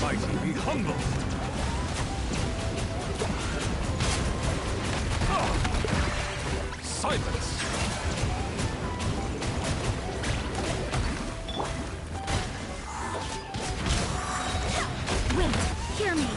mighty be humble. Silence! Wait, hear me.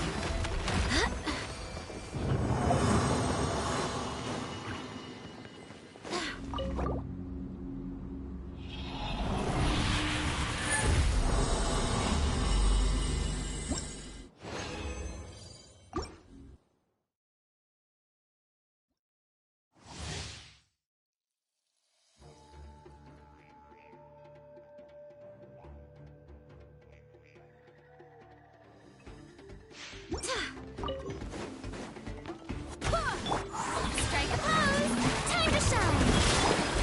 Strike a pose! Time to shine!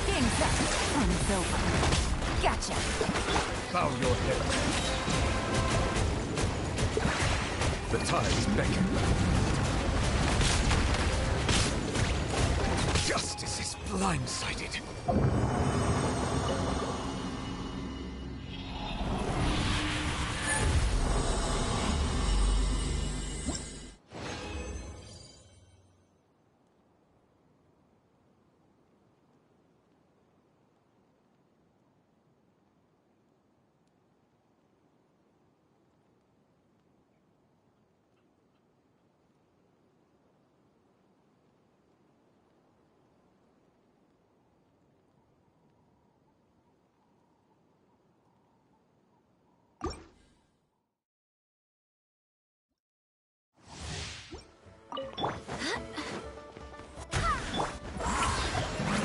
Game's up. Fun's over. Gotcha! Bow your head. The tides beckon. Justice is blindsided.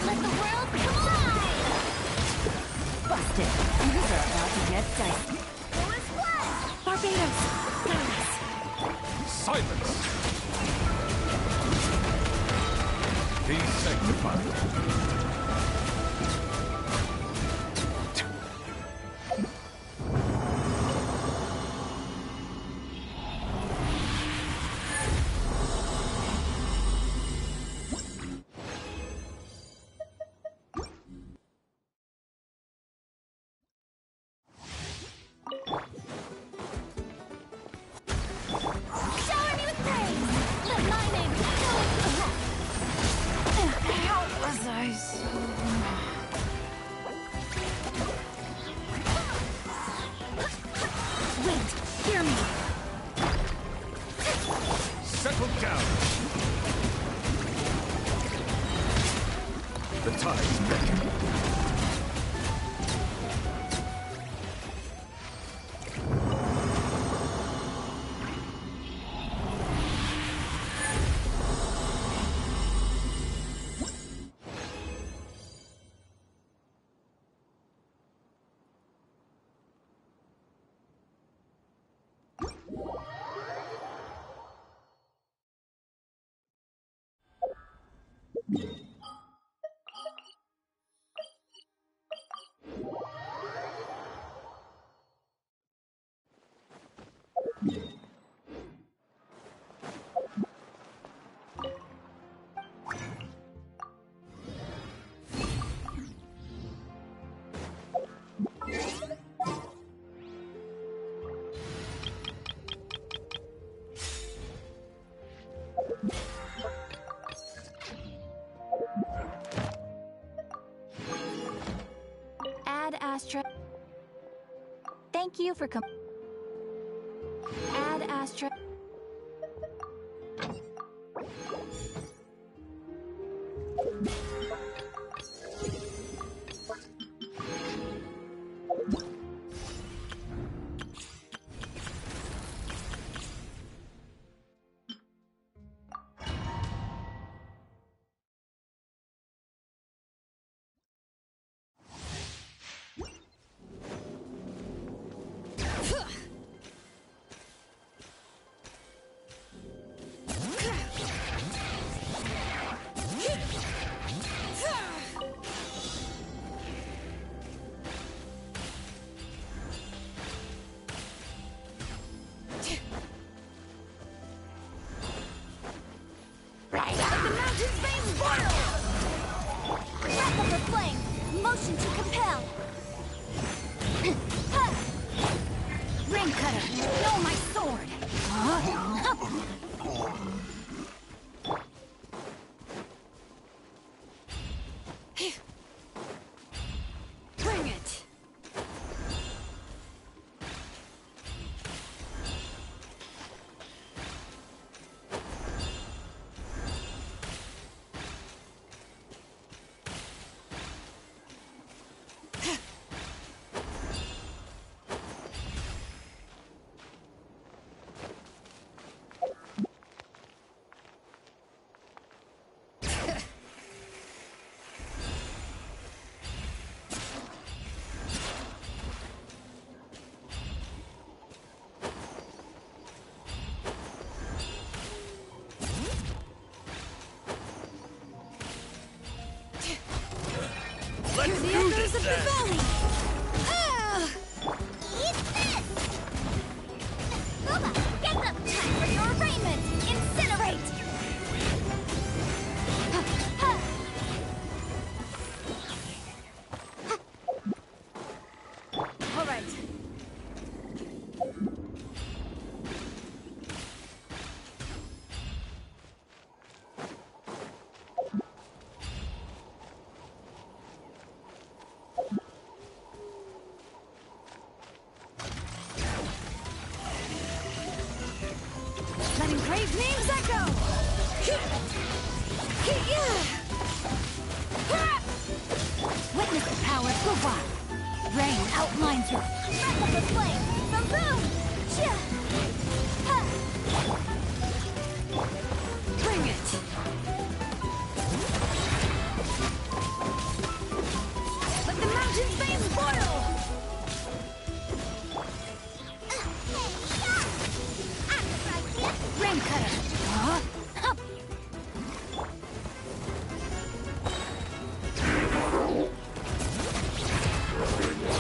Let the world collide! Busted. These are about to get dicey. Who is what? Barbados! Guys! Silence! Be sanctified. Shower me with praise! Let my name go! How was I so... Wait, hear me! Settle down. The tides beckon. Add Astra. Thank you for Add Astra. Motion to compel. Ring Rain cutter! No, my sword! Huh? Bring it! Let's Hear the do echoes this of the then. valley! Ah! Eat this! Booba, get them! Time for your arraignment! Incinerate! All right. Let engraved names echo! Witness the power of Booba! Rain outlines your breath of the flame! From boom! Bring it! Let the mountain's veins boil! Rain cutter! Huh? Hup!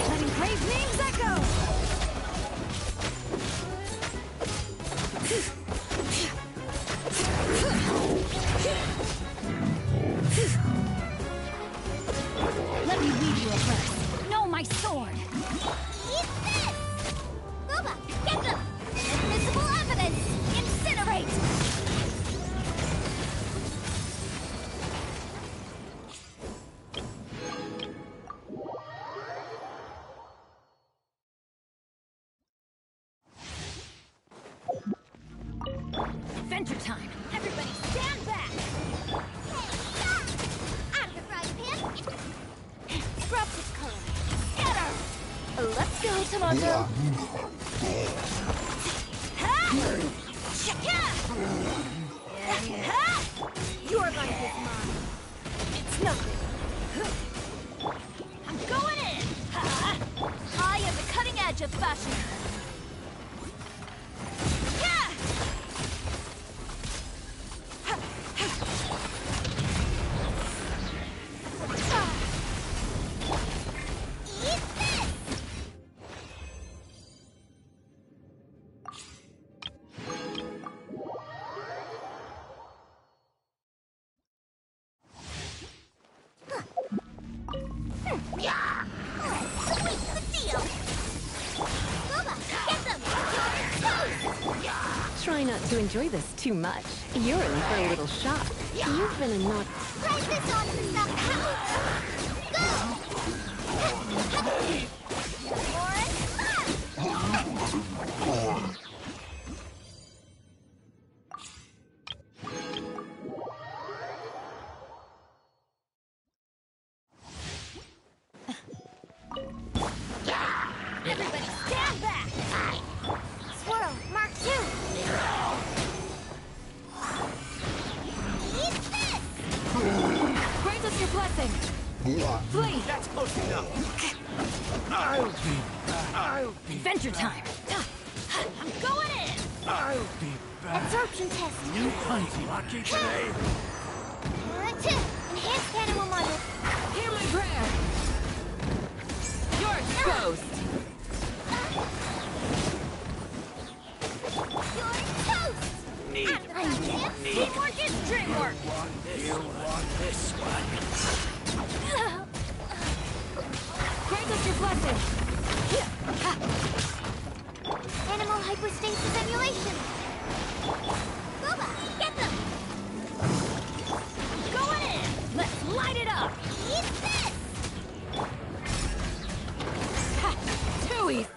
Let engraved names echo! Let me weave you a verse. Know my sword! Eat this! Booba, get them! Invisible evidence! Incinerate! Adventure time! Everybody stand back! Out of the frying pan! Scrub this color! Scatter! Let's go, Tomato! Your life is mine! It's nothing! I'm going in! I am the cutting edge of fashion! Try not to enjoy this too much. You're in for a little shock. You've been a naughty... Try this on for some Go! Everybody stand back! Swirl, Mark 2! Eat this! Grant us your blessing! Flee! That's close enough. I'll be Adventure time! I'm going in! I'll be back. Absorption test! You punty lucky today. Enhanced animal model! Hear my prayer! You're exposed! You're toast! Need. Teamwork is dreamwork! You want this one? Grant us your blessing! hyperstasis emulation. Boba, get them! Going in! Let's light it up! Eat this! Ha! Too easy!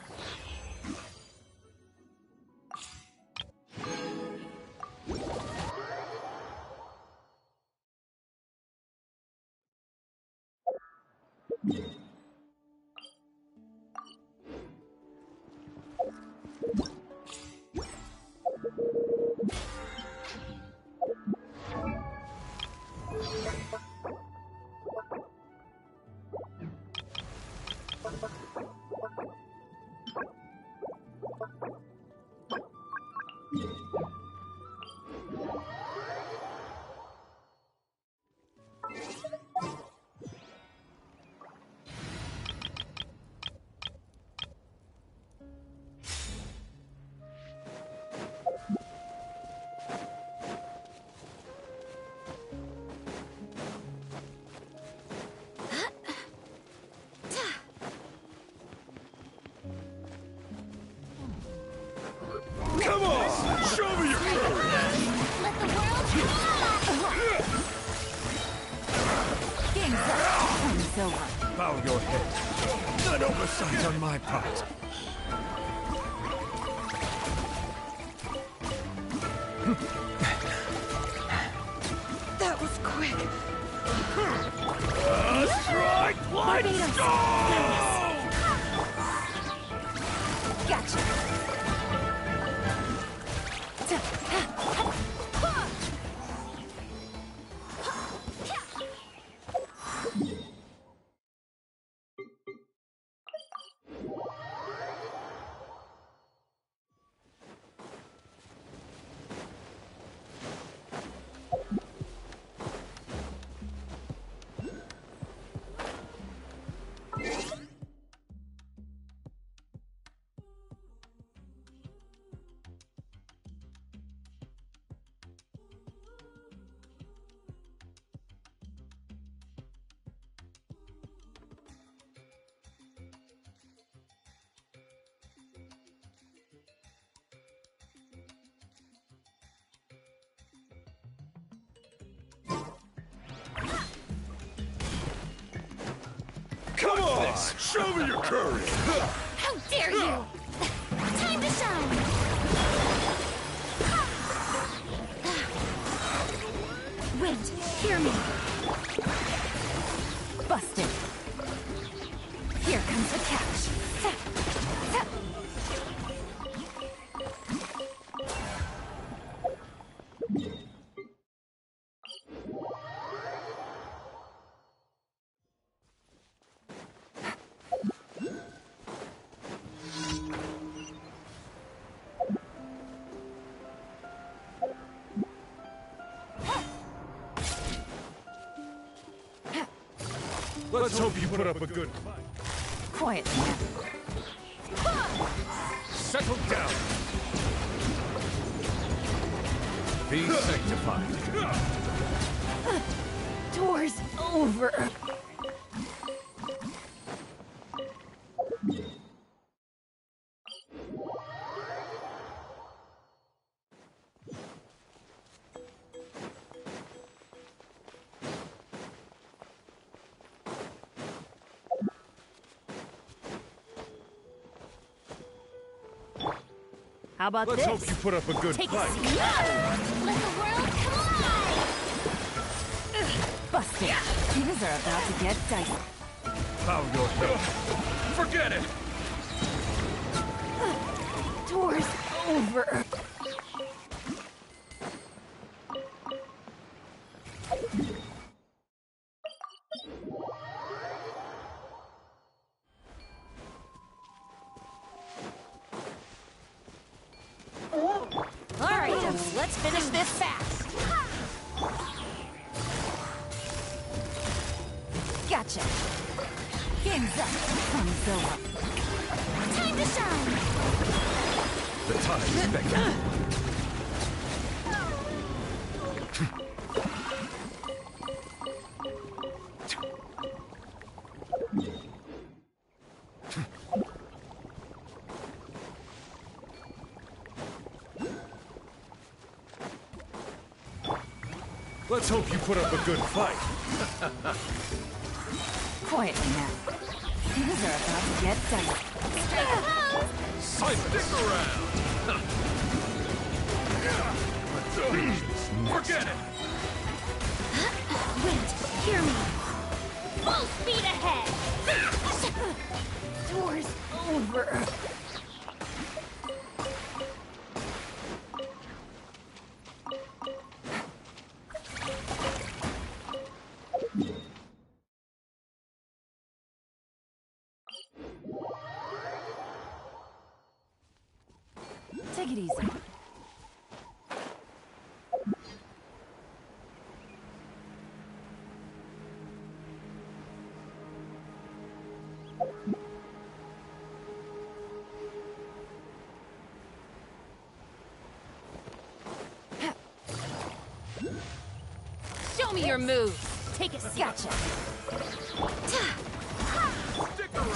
Come on! Show me your courage! Let the world fly! Game's up! Time's over. Bow your head. An oversight on my part. That was quick. Strike like Barbados. stone! Gotcha. Come on! Show me your courage! How dare you! Time to shine! Wait, hear me. Busted. Here comes the catch. Let's hope you put up a good fight. Quiet. Settle down. Be sanctified. Door's over. How about Let's this? hope you put up a good Take a fight. seat. Let the world collide! Busted. Things are about to get dicey. Bow your head. Forget it! Door's over. All right, let's finish this fast. Gotcha. Game's up. Time's over. Time to shine! The time is beckoning. Let's hope you put up a good fight. Quietly now. Things are about to get dicey. Simon, stick around. Forget it. Wait, hear me. Full speed ahead. Door's over. Take it easy. Show me your moves. Take a seat. Gotcha.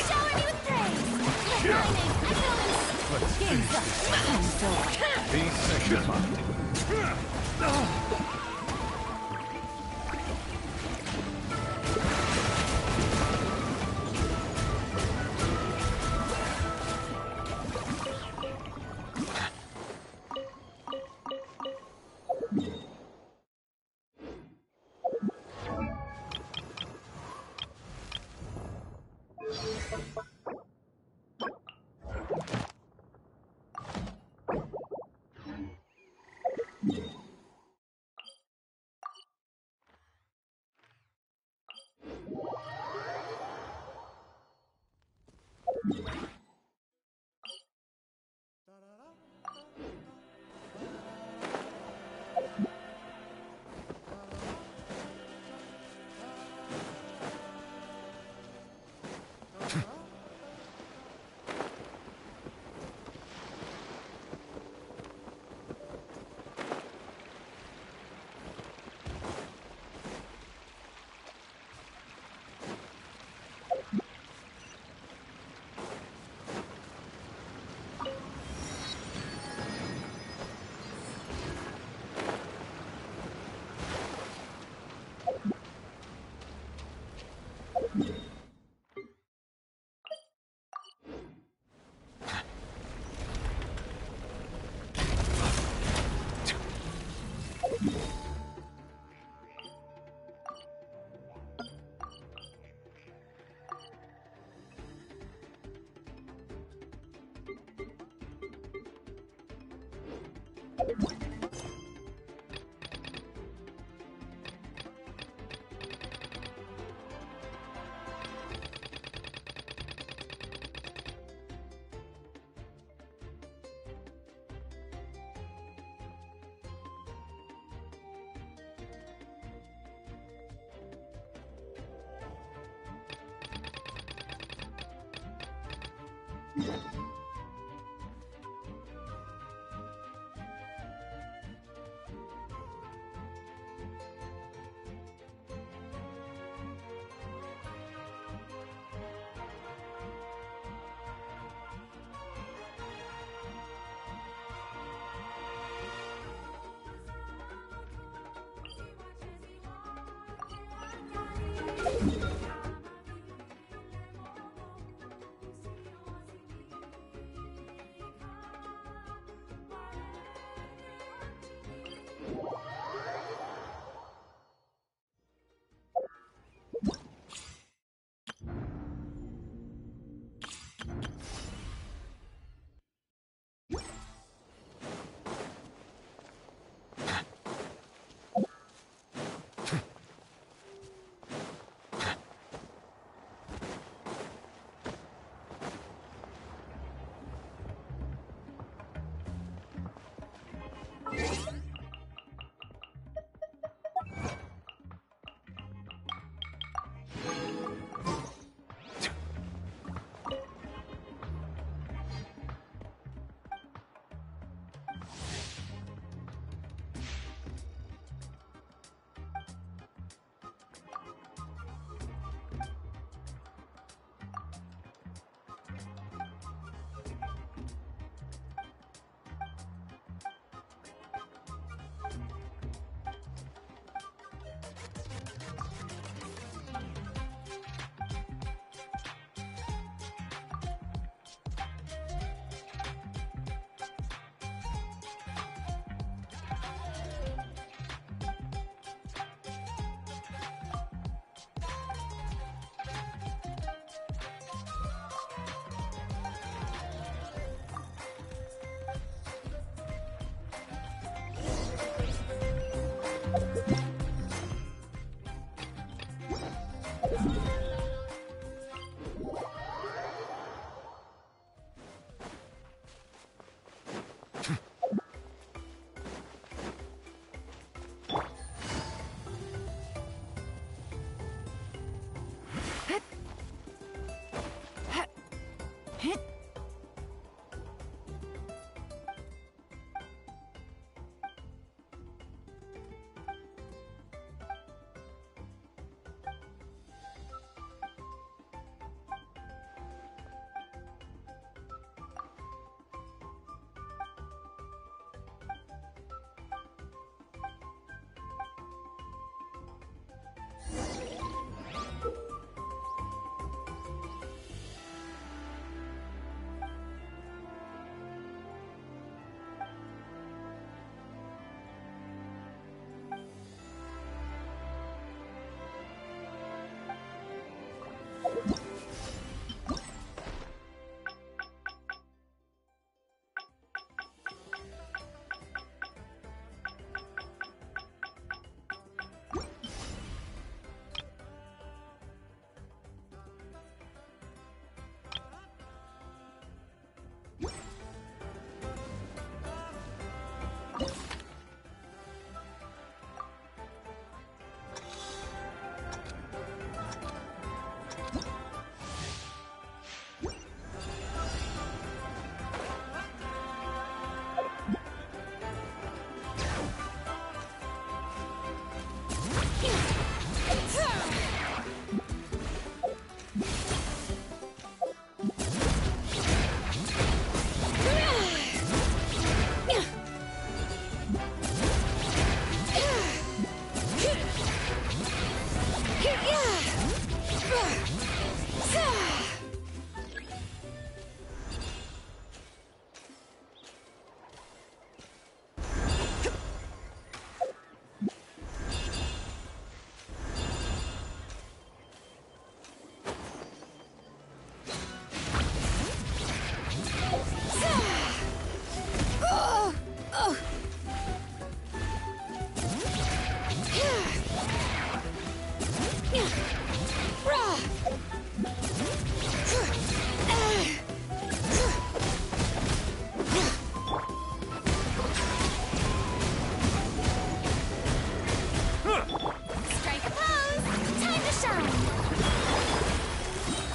Shower me with praise. Lightning, excellence. Game's up. Time's over. Peace and mind.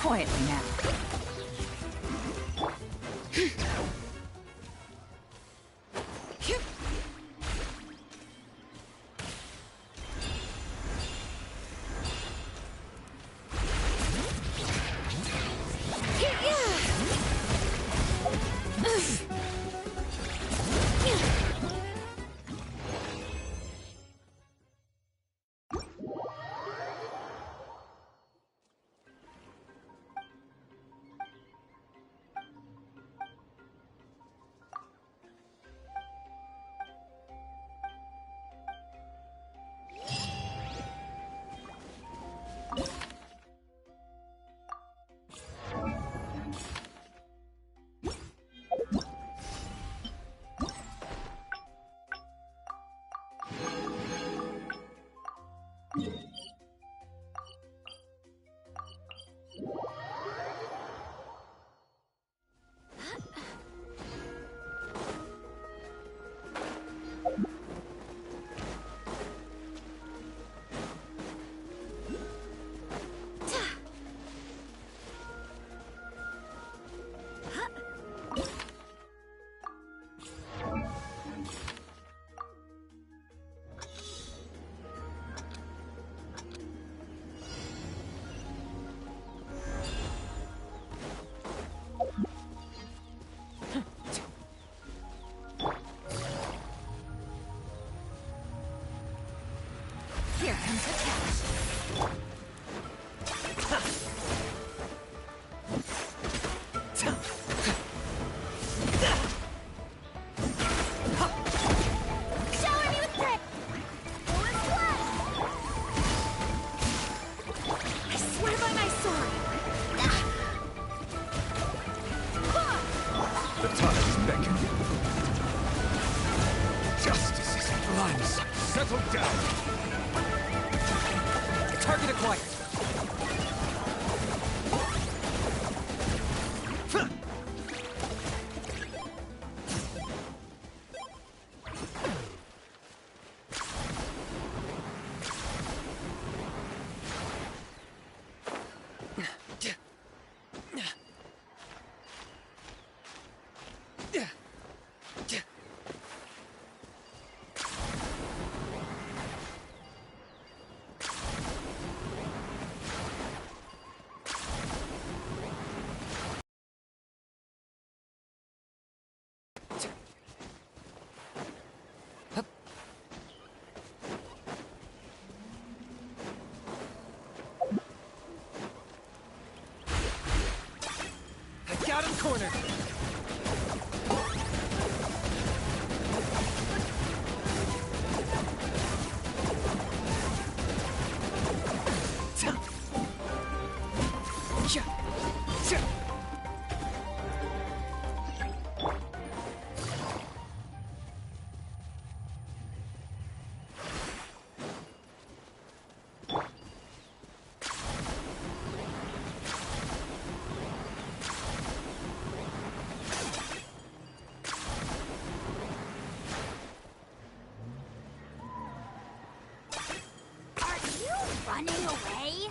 Quietly now. Here comes the test. Shower me with praise! Full of blood! I swear by my sword! The time is beckoning. Justice is blind. Settle down. Target acquired. Got him cornered. Running away?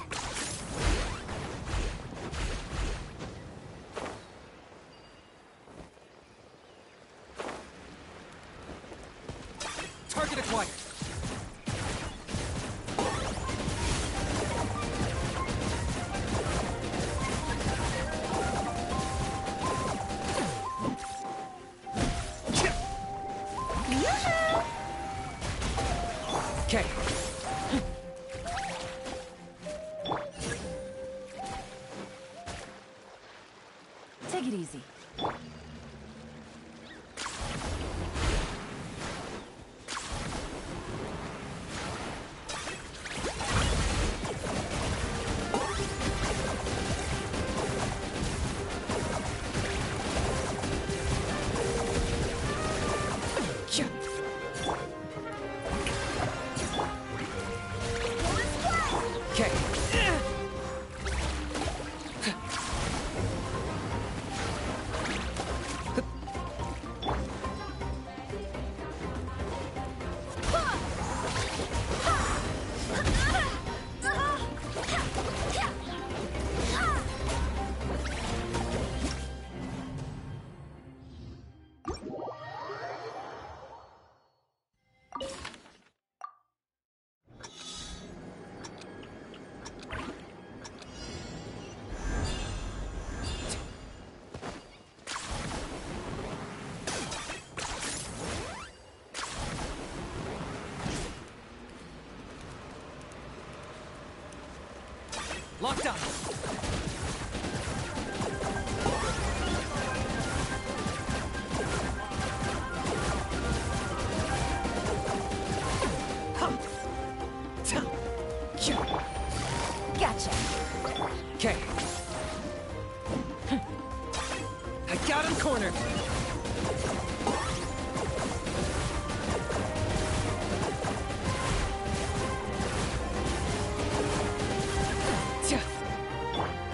Target acquired. Okay. Take it easy. Okay. Locked on. Gotcha. Okay. I got him cornered.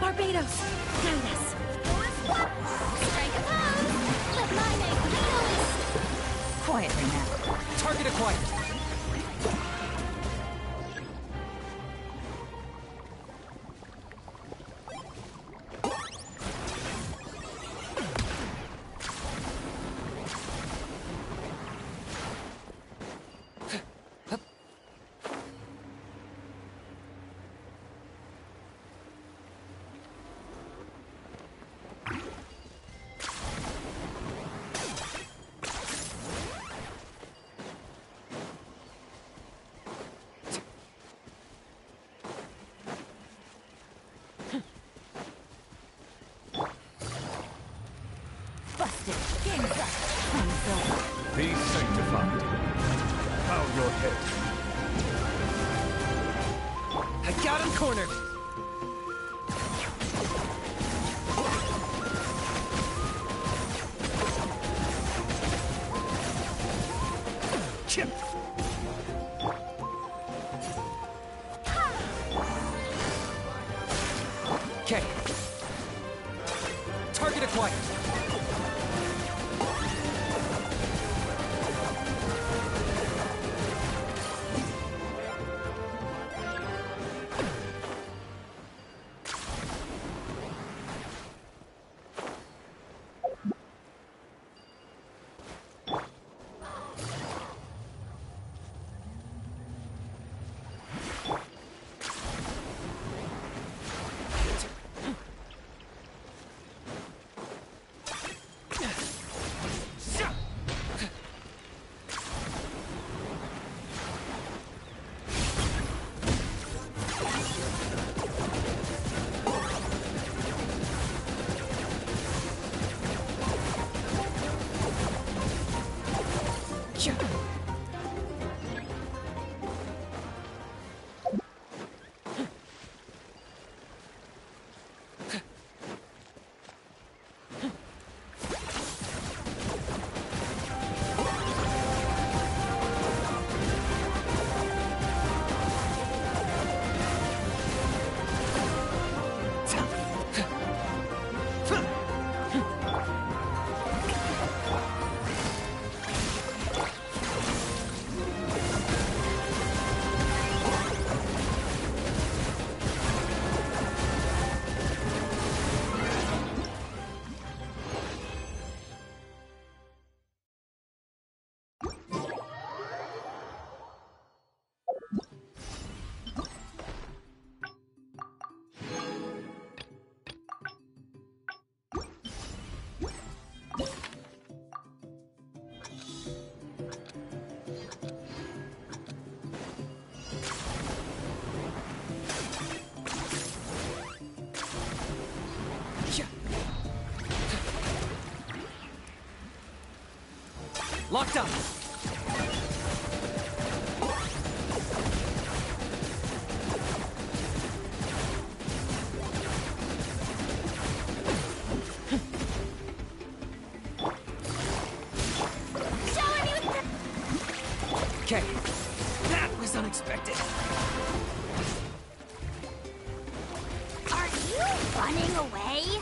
Barbados! Guide us! Strike a pose! Let my name be noticed! Quietly now. Target acquired. Busted. Game's up. Time's over. Be sanctified. Bow your head. I got him cornered. Chip. Okay. Target acquired. Locked up. Okay. That was unexpected. Are you running away?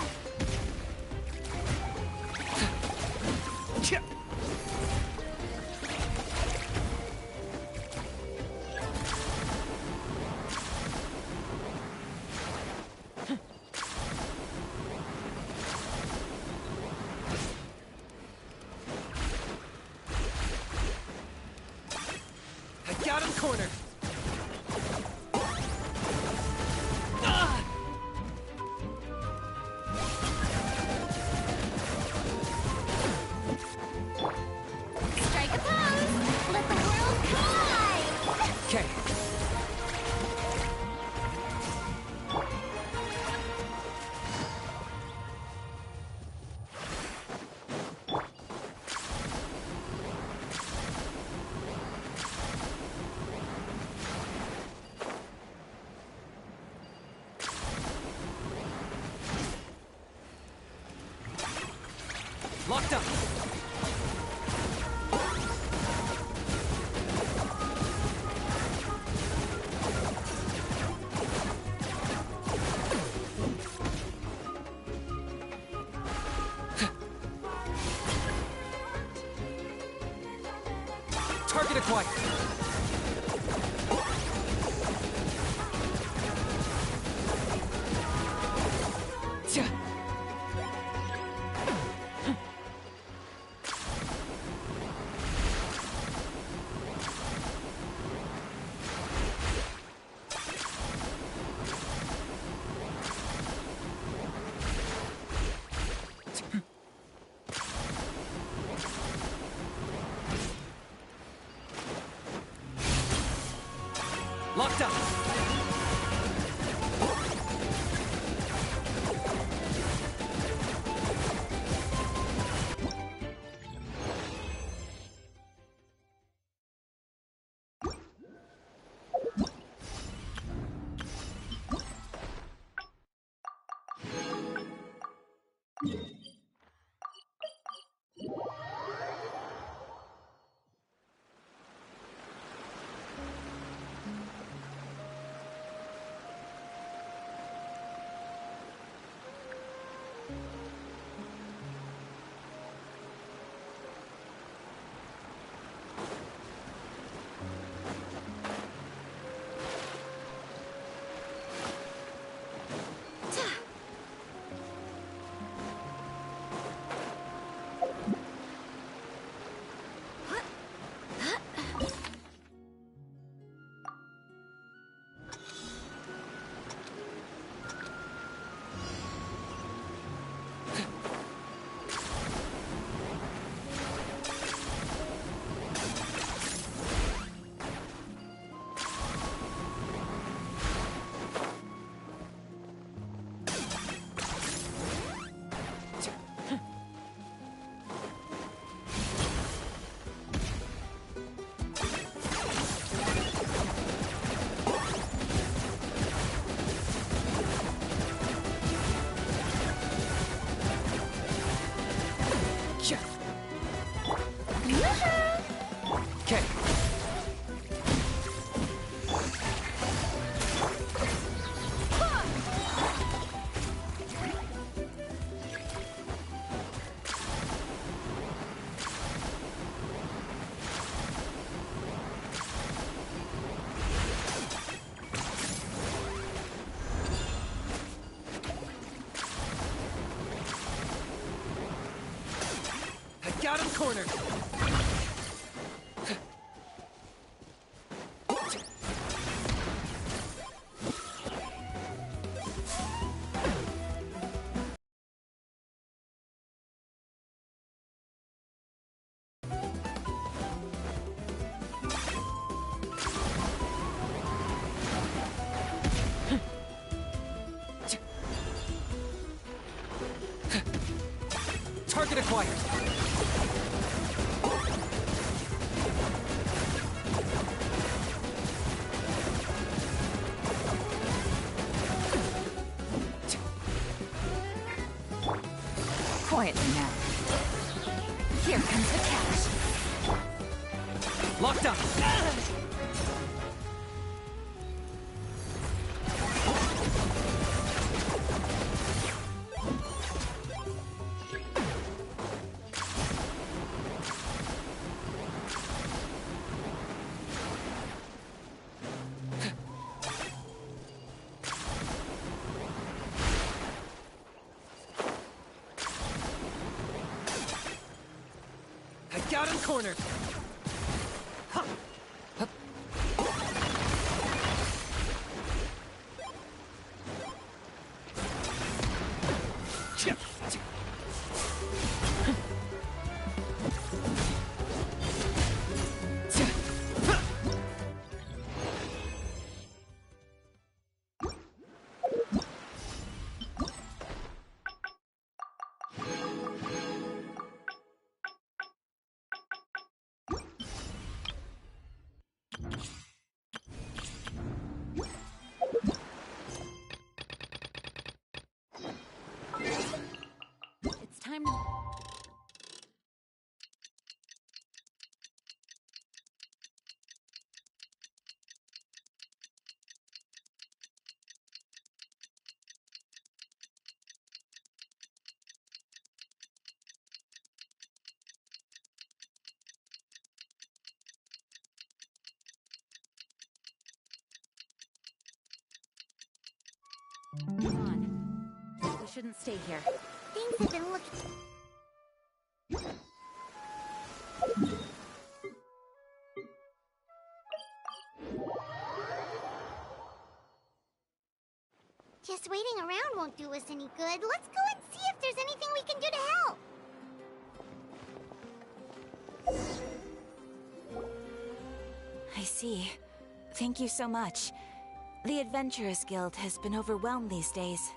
Got him cornered. Strike a pose! Let the world collide! Okay. Locked up. Target acquired. Locked up. corner! Target acquired! Quietly now. Here comes the cash. Locked up! I got him cornered! Huh. Hup. Chip. It's time to... Come on. We shouldn't stay here. Things have been looking... Just waiting around won't do us any good. Let's go and see if there's anything we can do to help. I see. Thank you so much. The Adventurers Guild has been overwhelmed these days.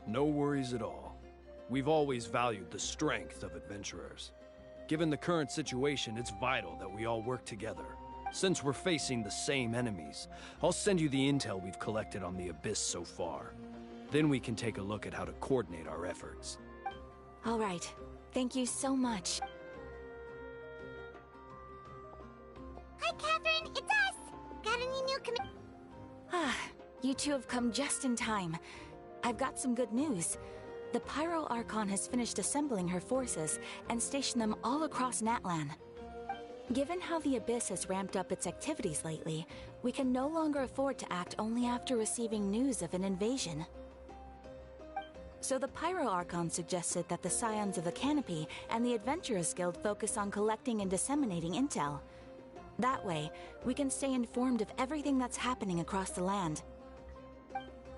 No worries at all. We've always valued the strength of adventurers. Given the current situation, it's vital that we all work together. Since we're facing the same enemies, I'll send you the intel we've collected on the Abyss so far. Then we can take a look at how to coordinate our efforts. All right. Thank you so much. Hi, Catherine. It's us. Got any new Ah, you two have come just in time. I've got some good news. The Pyro Archon has finished assembling her forces and stationed them all across Natlan. Given how the Abyss has ramped up its activities lately, we can no longer afford to act only after receiving news of an invasion. So the Pyro Archon suggested that the Scions of the Canopy and the Adventurers Guild focus on collecting and disseminating intel. That way, we can stay informed of everything that's happening across the land.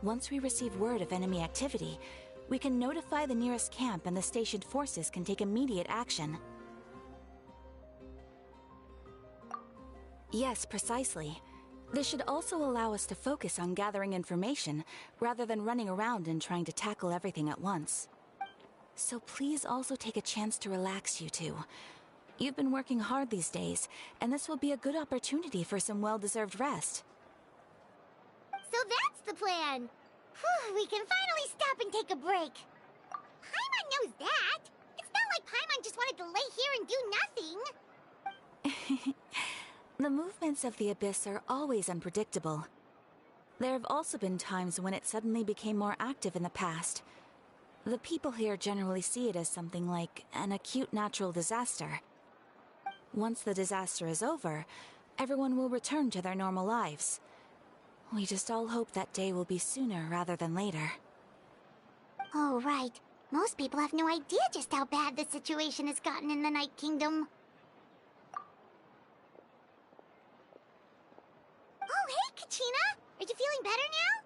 Once we receive word of enemy activity, we can notify the nearest camp and the stationed forces can take immediate action. Yes, precisely. This should also allow us to focus on gathering information, rather than running around and trying to tackle everything at once. So please also take a chance to relax, you two. You've been working hard these days, and this will be a good opportunity for some well-deserved rest. So that's the plan. Whew, we can finally stop and take a break. Paimon knows that. It's not like Paimon just wanted to lay here and do nothing. The movements of the Abyss are always unpredictable. There have also been times when it suddenly became more active in the past. The people here generally see it as something like an acute natural disaster. Once the disaster is over, everyone will return to their normal lives. We just all hope that day will be sooner rather than later. Oh, right. Most people have no idea just how bad the situation has gotten in the Night Kingdom. Oh, hey, Kachina! Are you feeling better now?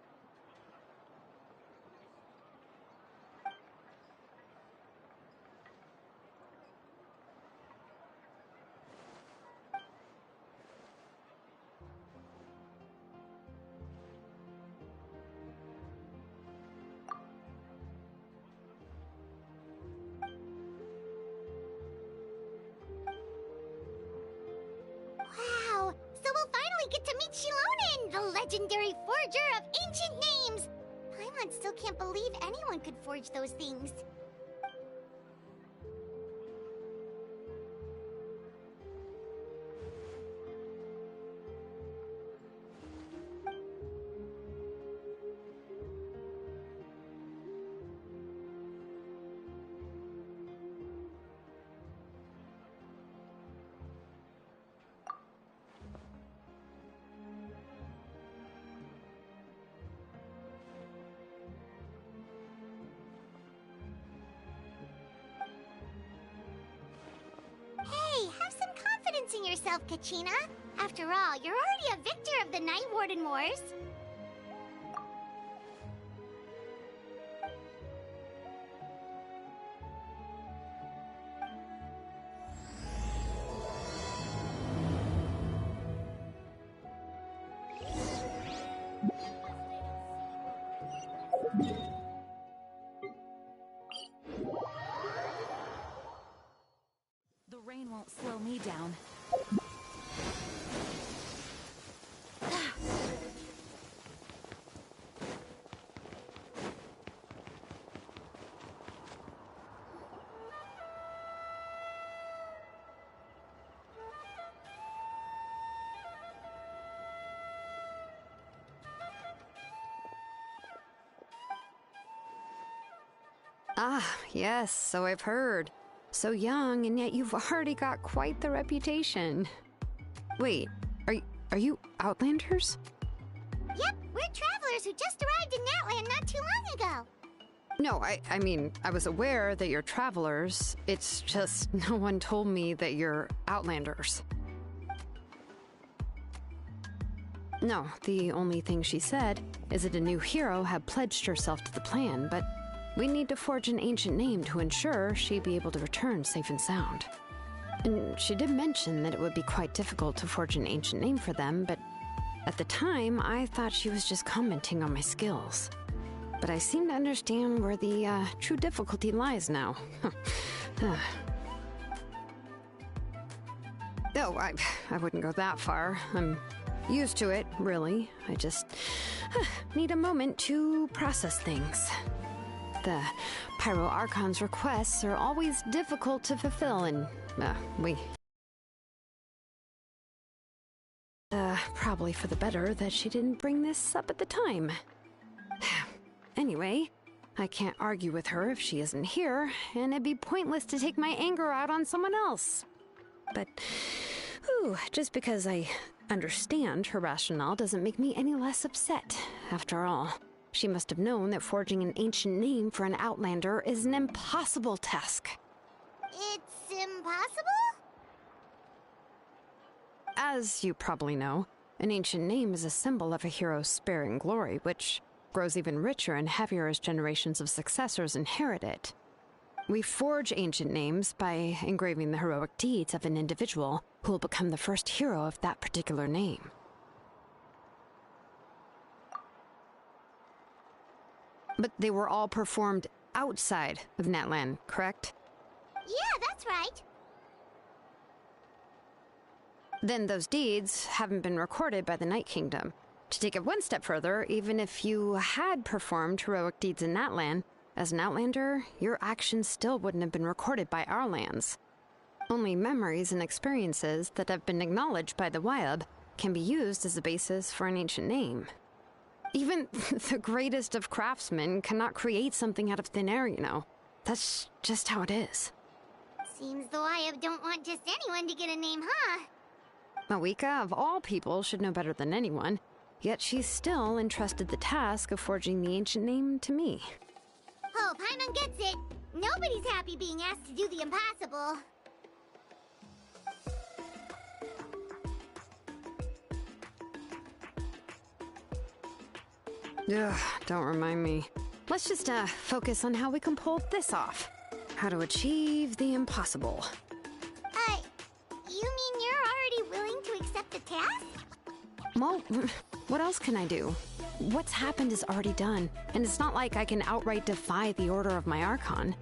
Wow! So we'll finally get to meet Shilonen, the legendary forger of ancient names! Paimon still can't believe anyone could forge those things. Hey, have some confidence in yourself, Kachina. After all, you're already a victor of the Night Warden Wars. The rain won't slow me down. Ah, yes, so I've heard. So young, and yet you've already got quite the reputation. Wait, are you Outlanders? Yep, we're travelers who just arrived in Natland not too long ago. No, I mean, I was aware that you're travelers. It's just no one told me that you're Outlanders. No, the only thing she said is that a new hero had pledged herself to the plan, but we need to forge an ancient name to ensure she'd be able to return safe and sound. And she did mention that it would be quite difficult to forge an ancient name for them, but at the time, I thought she was just commenting on my skills. But I seem to understand where the true difficulty lies now. Oh, I wouldn't go that far. I'm used to it, really. I just need a moment to process things. The Pyro Archon's requests are always difficult to fulfill, and probably for the better that she didn't bring this up at the time. Anyway, I can't argue with her if she isn't here, and it'd be pointless to take my anger out on someone else. But, just because I understand her rationale doesn't make me any less upset. After all, she must have known that forging an ancient name for an Outlander is an impossible task. It's impossible? As you probably know, an ancient name is a symbol of a hero's spirit and glory, which grows even richer and heavier as generations of successors inherit it. We forge ancient names by engraving the heroic deeds of an individual who will become the first hero of that particular name. But they were all performed outside of Natlan, correct? Yeah, that's right. Then those deeds haven't been recorded by the Night Kingdom. To take it one step further, even if you had performed heroic deeds in Natlan, as an Outlander, your actions still wouldn't have been recorded by our lands. Only memories and experiences that have been acknowledged by the Wyab can be used as a basis for an ancient name. Even the greatest of craftsmen cannot create something out of thin air, you know. That's just how it is. Seems the Wyab don't want just anyone to get a name, huh? Mawika, of all people, should know better than anyone, yet she's still entrusted the task of forging the ancient name to me. Oh, Paimon gets it. Nobody's happy being asked to do the impossible. Ugh, don't remind me. Let's just, focus on how we can pull this off. How to achieve the impossible. You mean you're already willing to accept the task? Well, what else can I do? What's happened is already done, and it's not like I can outright defy the order of my Archon.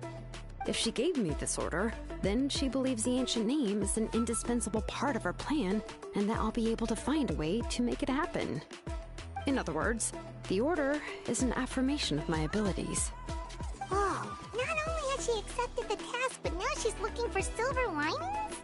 If she gave me this order, then she believes the ancient name is an indispensable part of her plan, and that I'll be able to find a way to make it happen. In other words, the order is an affirmation of my abilities. Oh, not only has she accepted the task, but now she's looking for silver linings?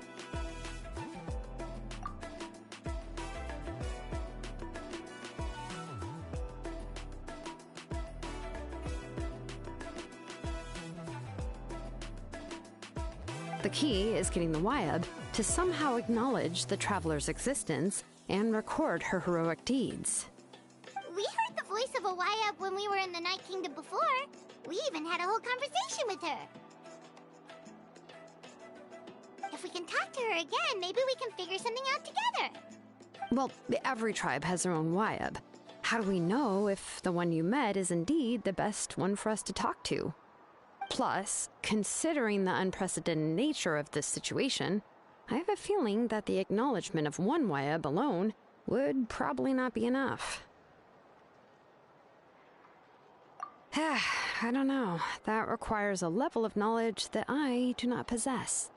The key is getting the Wyab to somehow acknowledge the traveler's existence and record her heroic deeds. We heard the voice of a Wyab when we were in the Night Kingdom before. We even had a whole conversation with her. If we can talk to her again, maybe we can figure something out together. Well, every tribe has their own Wyab. How do we know if the one you met is indeed the best one for us to talk to? Plus, considering the unprecedented nature of this situation, I have a feeling that the acknowledgement of one Wyab alone would probably not be enough. I don't know. That requires a level of knowledge that I do not possess.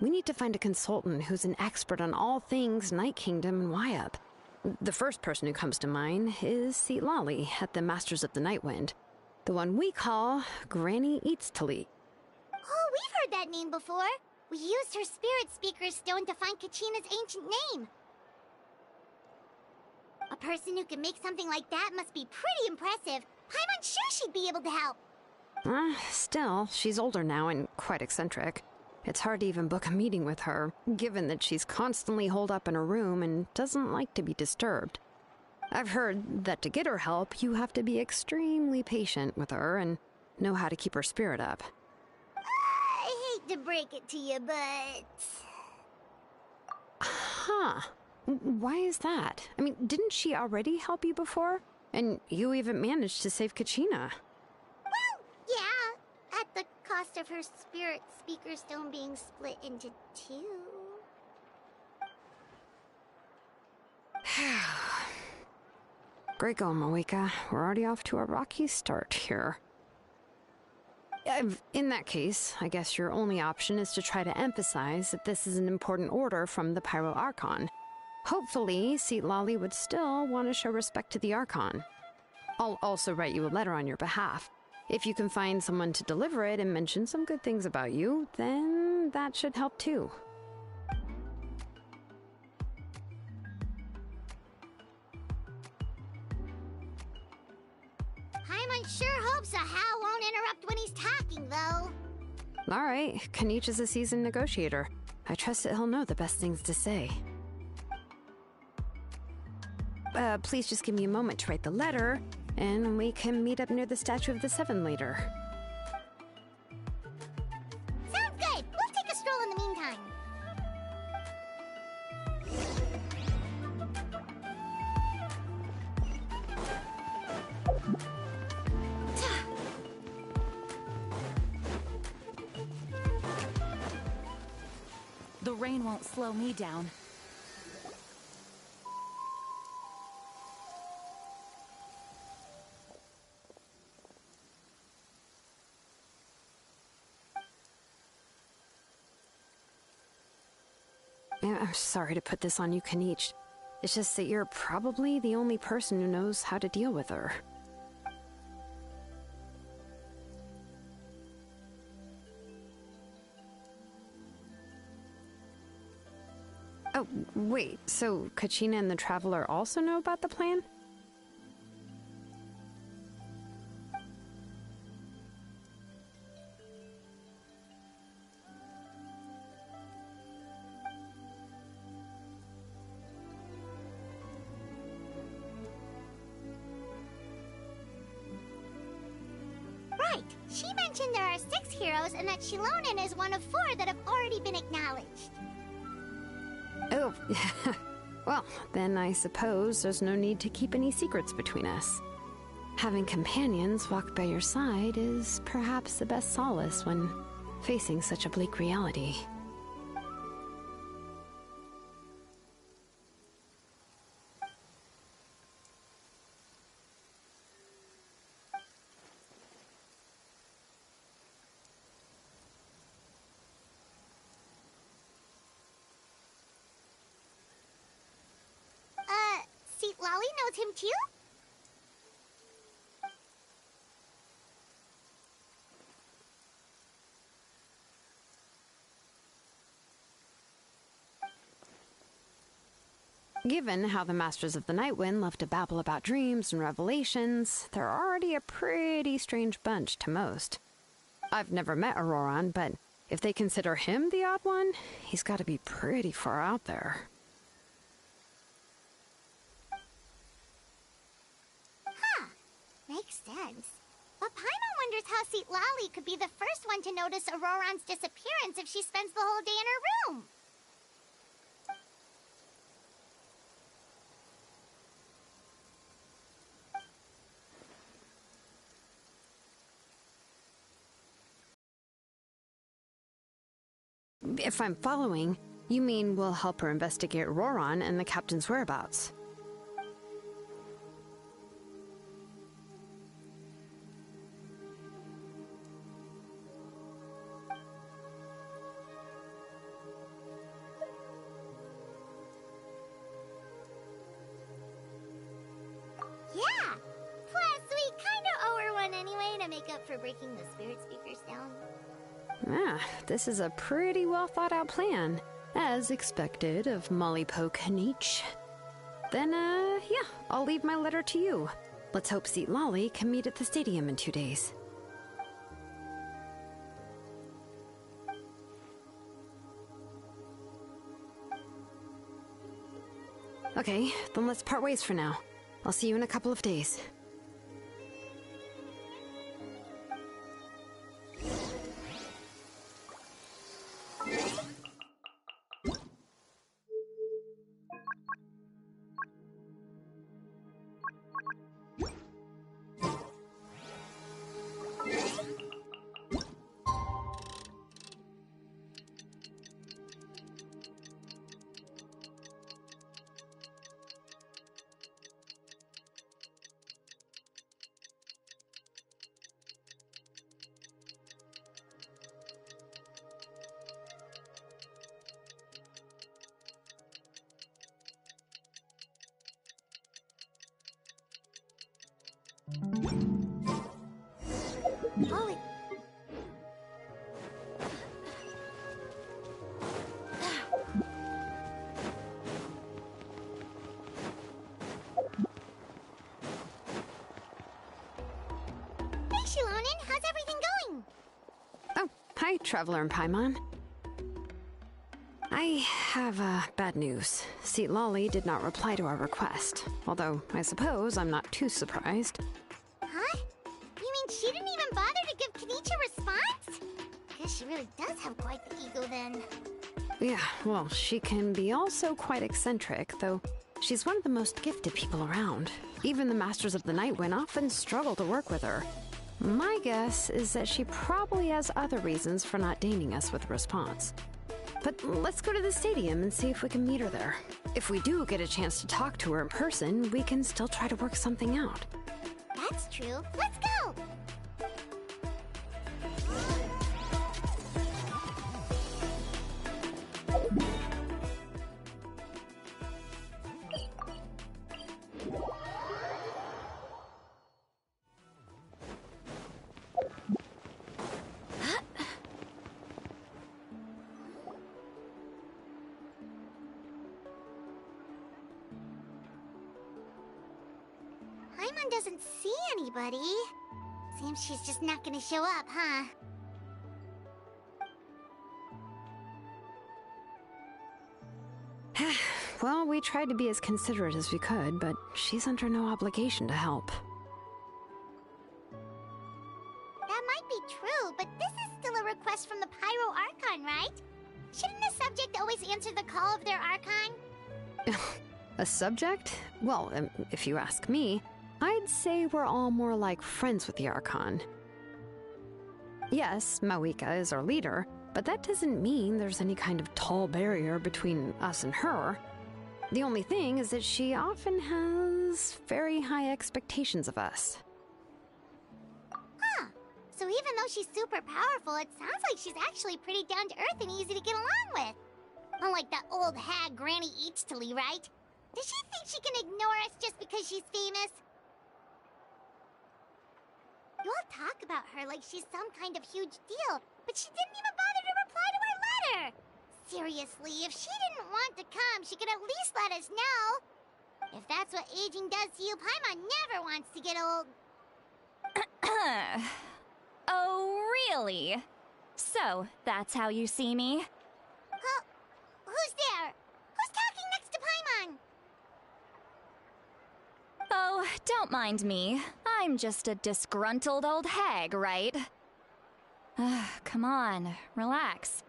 We need to find a consultant who's an expert on all things Night Kingdom and Wyab. The first person who comes to mind is Lali at the Masters of the Nightwind. The one we call Granny Eatstali. Oh, we've heard that name before. We used her Spirit Speaker Stone to find Kachina's ancient name. A person who can make something like that must be pretty impressive. I'm unsure she'd be able to help. Still, she's older now and quite eccentric. It's hard to even book a meeting with her, given that she's constantly holed up in her room and doesn't like to be disturbed. I've heard that to get her help, you have to be extremely patient with her and know how to keep her spirit up. I hate to break it to you, but... Huh. Why is that? I mean, didn't she already help you before? And you even managed to save Kachina. Well, yeah. At the cost of her Spirit Speaker Stone being split into two. Great going, Moeka. We're already off to a rocky start here. In that case, I guess your only option is to try to emphasize that this is an important order from the Pyro Archon. Hopefully, Lali would still want to show respect to the Archon. I'll also write you a letter on your behalf. If you can find someone to deliver it and mention some good things about you, then that should help too. Paimon sure hopes a Hal won't interrupt when he's talking, though. All right, Kanich is a seasoned negotiator. I trust that he'll know the best things to say. Please just give me a moment to write the letter, and we can meet up near the Statue of the Seven later. Sounds good. We'll take a stroll in the meantime. The rain won't slow me down. I'm sorry to put this on you, Kanich. It's just that you're probably the only person who knows how to deal with her. Oh, wait, so Kachina and the Traveler also know about the plan? Right. right. She mentioned there are 6 heroes and that Shilonen is one of 4 that have already been acknowledged. Oh, well, then I suppose there's no need to keep any secrets between us. Having companions walk by your side is perhaps the best solace when facing such a bleak reality. See, Lolly knows him too? Given how the Masters of the Nightwind love to babble about dreams and revelations, they're already a pretty strange bunch to most. I've never met Auroran, but if they consider him the odd one, he's got to be pretty far out there. Makes sense. But Paimon wonders how Seat Lally could be the first one to notice Auroran's disappearance if she spends the whole day in her room. If I'm following, you mean we'll help her investigate Auroran and the captain's whereabouts? Yeah! Plus, we kinda owe her one anyway to make up for breaking the spirit speakers down. Ah, this is a pretty well thought out plan, as expected of Molly Poke Nietzsche. Then, yeah, I'll leave my letter to you. Let's hope Seat Lolly can meet at the stadium in 2 days. Okay, then let's part ways for now. I'll see you in a couple of days. Oh, Hey, Shilonen, how's everything going? Oh, hi, Traveler and Paimon. I have bad news. Seat Lolly did not reply to our request, although I suppose I'm not too surprised. Huh? You mean she didn't even bother to give Kenichi a response? Guess she really does have quite the ego then. Yeah, well, she can be also quite eccentric, though she's one of the most gifted people around. Even the Masters of the Nightwind often struggle to work with her. My guess is that she probably has other reasons for not deigning us with a response. But let's go to the stadium and see if we can meet her there. If we do get a chance to talk to her in person, we can still try to work something out. That's true. Let's go! Paimon doesn't see anybody. Seems she's just not gonna show up, huh? Well, we tried to be as considerate as we could, but she's under no obligation to help. That might but this is still a request from the Pyro Archon, right? Shouldn't a subject always answer the call of their Archon? A subject? Well, if you ask me, I'd say we're all more like friends with the Archon. Yes, Mawika is our leader, but that doesn't mean there's any kind of tall barrier between us and her. The only thing is that she often has very high expectations of us. Huh. So even though she's super powerful, it sounds like she's actually pretty down to earth and easy to get along with. Unlike that old hag Granny Eachtley, right? Does she think she can ignore us just because she's famous? You all talk about her like she's some kind of huge deal, but she didn't even bother to reply to our letter! Seriously, if she didn't want to come, she could at least let us know! If that's what aging does to you, Paimon never wants to get old. Oh, really? So, that's how you see me? Huh? Who's there? Who's talking next to Paimon? Oh, don't mind me. I'm just a disgruntled old hag, right? Come on, relax.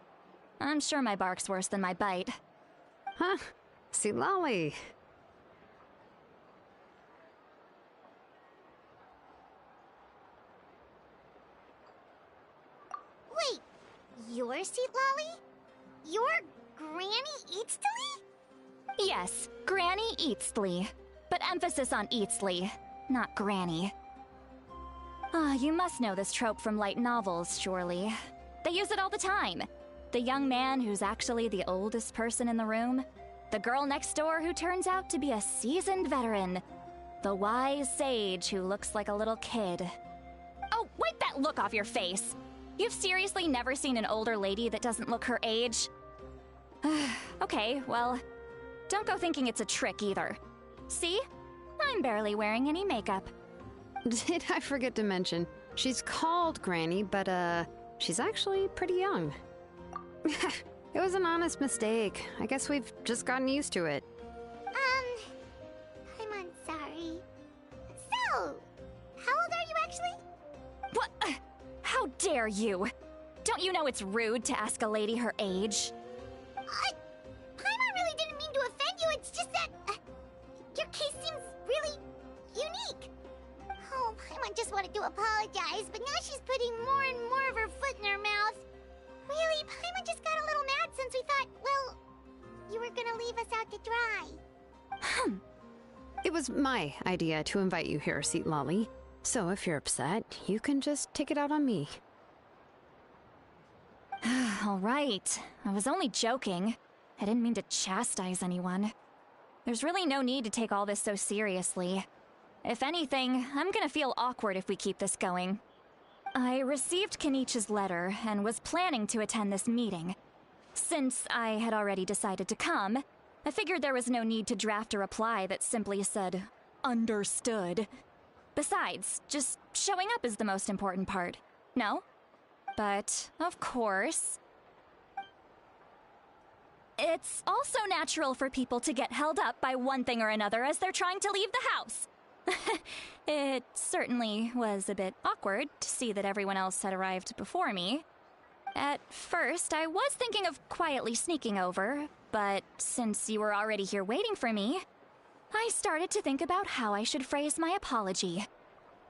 I'm sure my bark's worse than my bite. Huh? See, Lolly. Wait, your seat, Lolly? You're Granny Eachtley? Yes, Granny Eastly. But emphasis on Eastly, not Granny. You must know this trope from light novels, surely. They use it all the time. The young man who's actually the oldest person in the room. The girl next door who turns out to be a seasoned veteran. The wise sage who looks like a little kid. Oh, wipe that look off your face! You've seriously never seen an older lady that doesn't look her age? Okay, well, don't go thinking it's a trick either. See? I'm barely wearing any makeup. Did I forget to mention, she's called Granny, but she's actually pretty young. It was an honest mistake. I guess we've just gotten used to it. I'm sorry. So, how old are you actually? What? How dare you? Don't you know it's rude to ask a lady her age? Paimon really didn't mean to offend you, it's just that your case seems really unique. Oh, Paimon just wanted to apologize, but now she's putting more and more of her foot in her mouth. Really, Paimon just got a little mad since we thought, well, you were gonna leave us out to dry. It was my idea to invite you here, Seat Lolly. So if you're upset, you can just take it out on me. All right. I was only joking. I didn't mean to chastise anyone. There's really no need to take all this so seriously. If anything, I'm gonna feel awkward if we keep this going. I received Kenichi's letter and was planning to attend this meeting. Since I had already decided to come, I figured there was no need to draft a reply that simply said, "Understood." Besides, just showing up is the most important part. No? But, of course... It's also natural for people to get held up by one thing or another as they're trying to leave the house. It certainly was a bit awkward to see that everyone else had arrived before me. At first, I was thinking of quietly sneaking over, but since you were already here waiting for me, I started to think about how I should phrase my apology.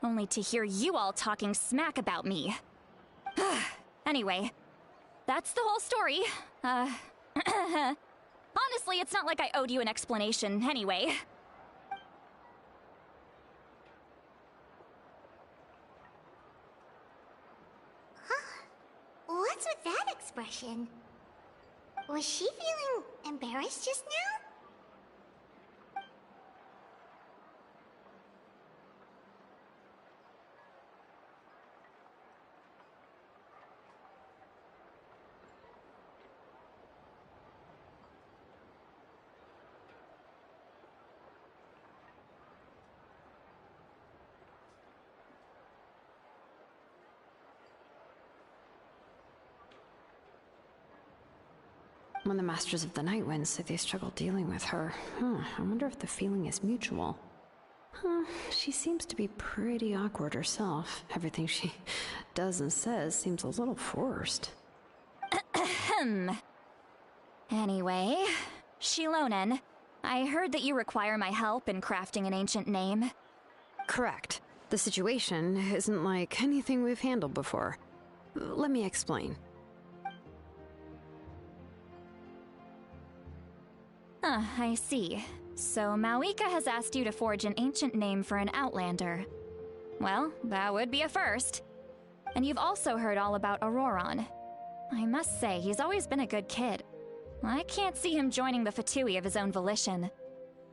Only to hear you all talking smack about me. Anyway, that's the whole story. Honestly, it's not like I owed you an explanation anyway. What's with that expression? Was she feeling embarrassed just now? When the Masters of the Night Wind say they struggle dealing with her, I wonder if the feeling is mutual. She seems to be pretty awkward herself. Everything she does and says seems a little forced. Anyway, Shilonen, I heard that you require my help in crafting an ancient name. Correct. The situation isn't like anything we've handled before. Let me explain. I see. So Mauika has asked you to forge an ancient name for an Outlander. Well, that would be a first. And you've also heard all about Auroron. I must say, he's always been a good kid. I can't see him joining the Fatui of his own volition.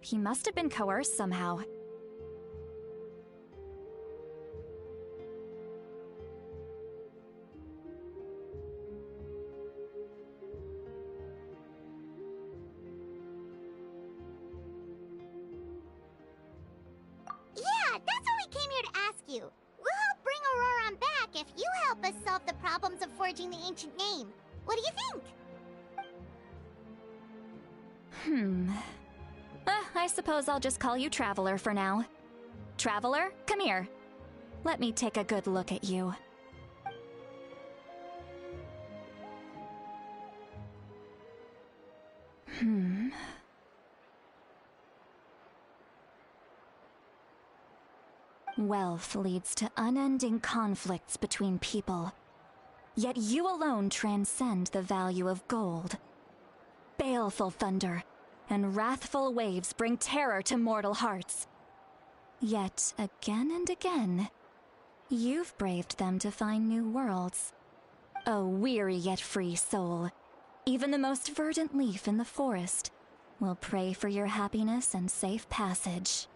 He must have been coerced somehow. Yeah, that's what we came here to ask you. We'll help bring Auroron back if you help us solve the problems of forging the ancient name. What do you think? I suppose I'll just call you Traveler for now. Traveler, come here. Let me take a good look at you. Wealth leads to unending conflicts between people. Yet you alone transcend the value of gold. Baleful thunder and wrathful waves bring terror to mortal hearts. Yet again and again, you've braved them to find new worlds. A weary yet free soul, even the most verdant leaf in the forest will pray for your happiness and safe passage.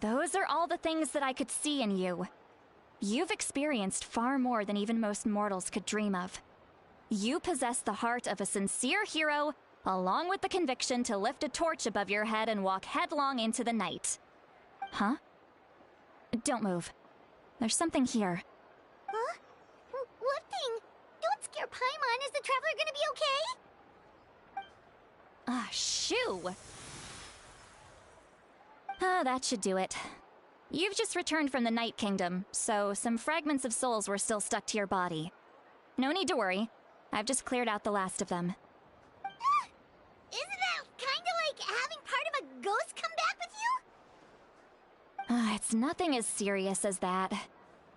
Those are all the things that I could see in you. You've experienced far more than even most mortals could dream of. You possess the heart of a sincere hero, along with the conviction to lift a torch above your head and walk headlong into the night. Huh? Don't move. There's something here. Huh? What thing? Don't scare Paimon. Is the Traveler gonna be okay? Shoo! That should do it. You've just returned from the Night Kingdom, so some fragments of souls were still stuck to your body. No need to worry. I've just cleared out the last of them. Isn't that kinda like having part of a ghost come back with you? It's nothing as serious as that.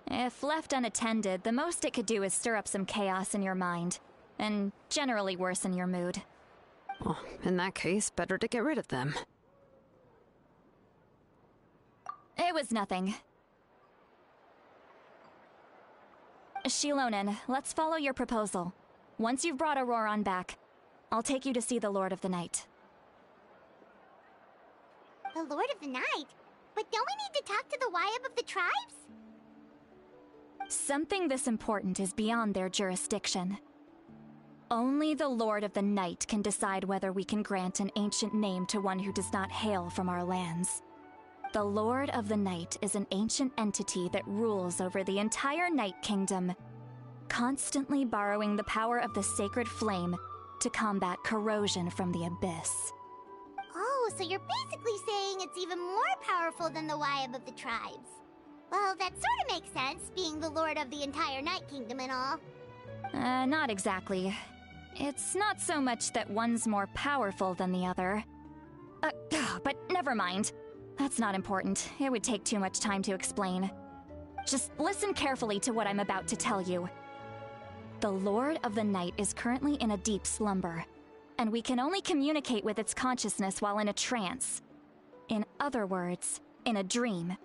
If left unattended, the most it could do is stir up some chaos in your mind, and generally worsen your mood. Well, in that case, better to get rid of them. It was nothing. Shilonen, let's follow your proposal. Once you've brought Auroron back, I'll take you to see the Lord of the Night. The Lord of the Night? But don't we need to talk to the Wyab of the tribes? Something this important is beyond their jurisdiction. Only the Lord of the Night can decide whether we can grant an ancient name to one who does not hail from our lands. The Lord of the Night is an ancient entity that rules over the entire Night Kingdom, constantly borrowing the power of the sacred flame to combat corrosion from the abyss. Oh, so you're basically saying it's even more powerful than the Wyab of the tribes. Well, that sort of makes sense, being the Lord of the entire Night Kingdom and all. Not exactly. It's not so much that one's more powerful than the other. But never mind. That's not important. It would take too much time to explain. Just listen carefully to what I'm about to tell you. The Lord of the Night is currently in a deep slumber, and we can only communicate with its consciousness while in a trance. In other words, in a dream.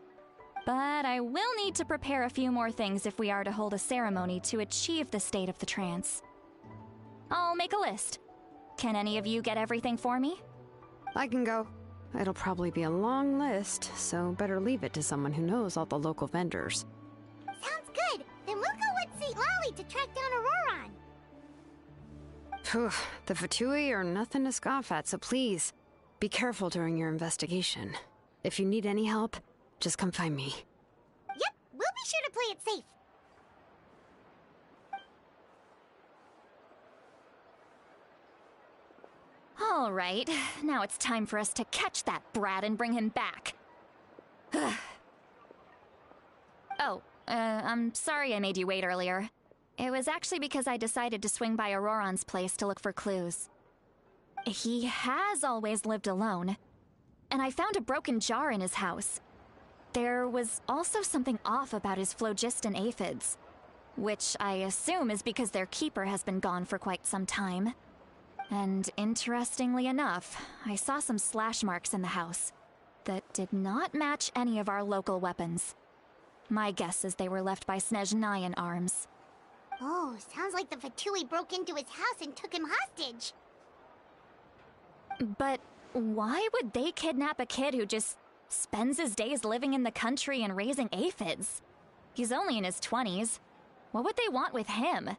But I will need to prepare a few more things if we are to hold a ceremony to achieve the state of the trance. I'll make a list. Can any of you get everything for me? I can go. It'll probably be a long list, so better leave it to someone who knows all the local vendors. Sounds good. Then we'll go with St. Lolly to track down Auroron. Phew, the Fatui are nothing to scoff at, so please, be careful during your investigation. If you need any help, just come find me. Yep, we'll be sure to play it safe. All right, now it's time for us to catch that brat and bring him back. I'm sorry I made you wait earlier. It was actually because I decided to swing by Auroron's place to look for clues. He has always lived alone, and I found a broken jar in his house. There was also something off about his phlogiston aphids, which I assume is because their keeper has been gone for quite some time. And interestingly enough, I saw some slash marks in the house that did not match any of our local weapons. My guess is they were left by Snezhnayan arms. Oh, sounds like the Fatui broke into his house and took him hostage. But why would they kidnap a kid who just spends his days living in the country and raising aphids? He's only in his 20s. What would they want with him?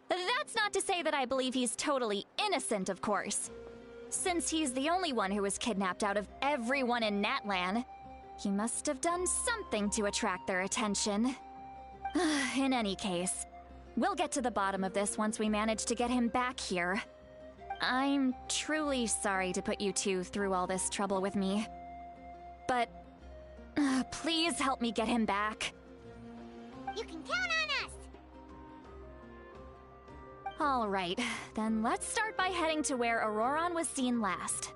That's not to say that I believe he's totally innocent, of course. Since he's the only one who was kidnapped out of everyone in Natlan, he must have done something to attract their attention. In any case, we'll get to the bottom of this once we manage to get him back here. I'm truly sorry to put you two through all this trouble with me. But please help me get him back. You can count on us! All right, then let's start by heading to where Auroron was seen last.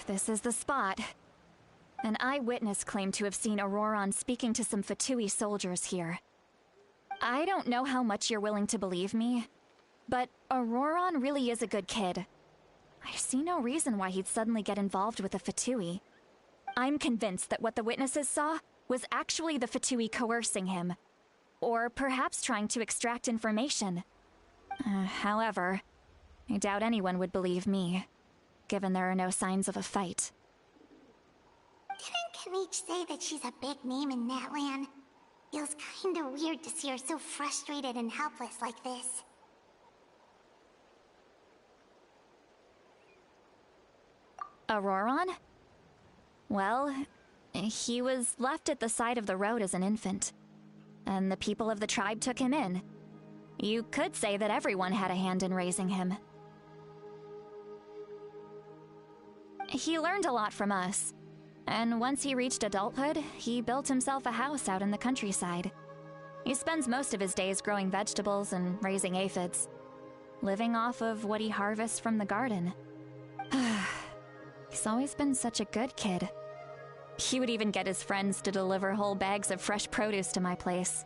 This is the spot. An eyewitness claimed to have seen Auroron speaking to some Fatui soldiers here. I don't know how much you're willing to believe me, but Auroron really is a good kid. I see no reason why he'd suddenly get involved with the Fatui. I'm convinced that what the witnesses saw was actually the Fatui coercing him, or perhaps trying to extract information. However, I doubt anyone would believe me, given there are no signs of a fight. Didn't Kanich say that she's a big name in Natlan? Feels kinda weird to see her so frustrated and helpless like this. Auroron? Well, he was left at the side of the road as an infant, and the people of the tribe took him in. You could say that everyone had a hand in raising him. He learned a lot from us, and once he reached adulthood, he built himself a house out in the countryside. He spends most of his days growing vegetables and raising aphids, living off of what he harvests from the garden. He's always been such a good kid. He would even get his friends to deliver whole bags of fresh produce to my place.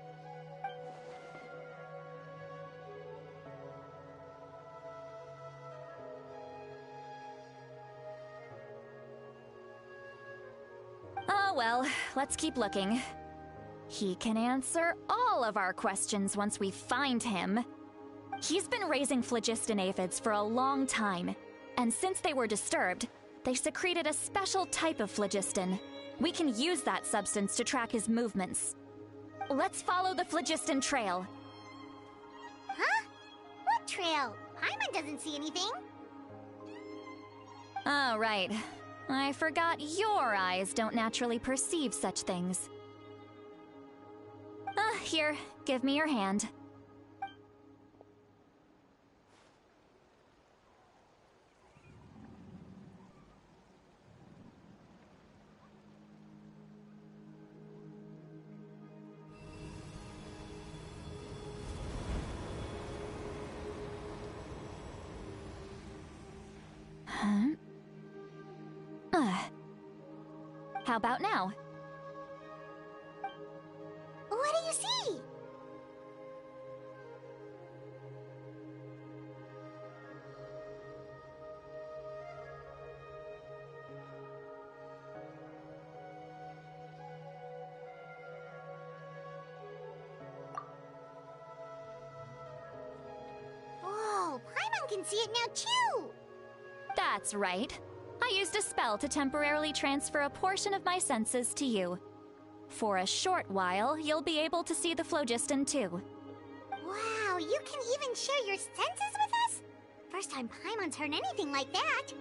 Oh well, let's keep looking. He can answer all of our questions once we find him. He's been raising phlogiston aphids for a long time, and since they were disturbed, they secreted a special type of phlogiston. We can use that substance to track his movements. Let's follow the phlogiston trail. Huh? What trail? Paimon doesn't see anything. Oh, right. I forgot your eyes don't naturally perceive such things. Here, give me your hand. How about now? What do you see? Whoa, Paimon can see it now too! That's right. I used a spell to temporarily transfer a portion of my senses to you. For a short while, you'll be able to see the phlogiston too. Wow, you can even share your senses with us? First time Paimon's heard anything like that.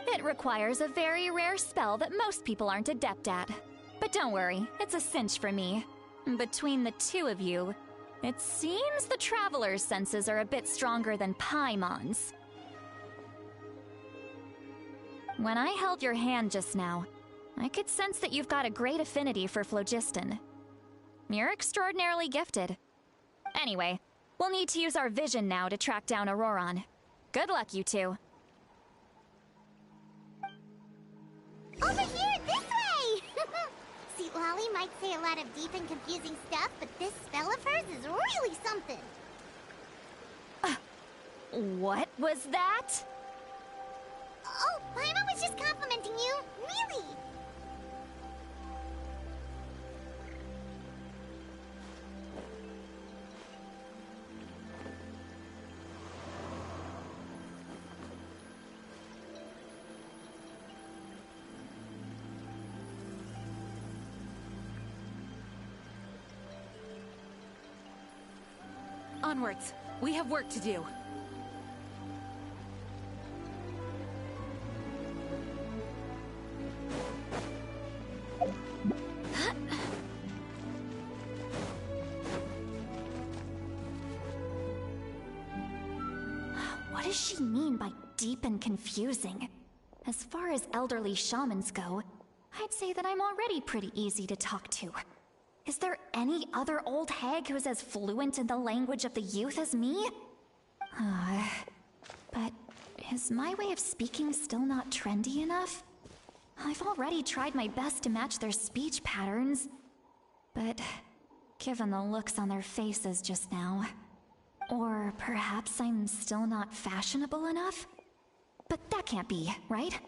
It requires a very rare spell that most people aren't adept at. But don't worry, it's a cinch for me. Between the two of you, it seems the Traveler's senses are a bit stronger than Paimon's. When I held your hand just now, I could sense that you've got a great affinity for phlogiston. You're extraordinarily gifted. Anyway, we'll need to use our vision now to track down Auroron. Good luck, you two. Over here, this way! See, Lolly might say a lot of deep and confusing stuff, but this spell of hers is really something. What was that? Oh, Paimon was just complimenting you. Really? Onwards. We have work to do. What does she mean by deep and confusing? As far as elderly shamans go, I'd say that I'm already pretty easy to talk to. Is there any other old hag who's as fluent in the language of the youth as me? But is my way of speaking still not trendy enough? I've already tried my best to match their speech patterns. But given the looks on their faces just now... Or perhaps I'm still not fashionable enough? But that can't be, right?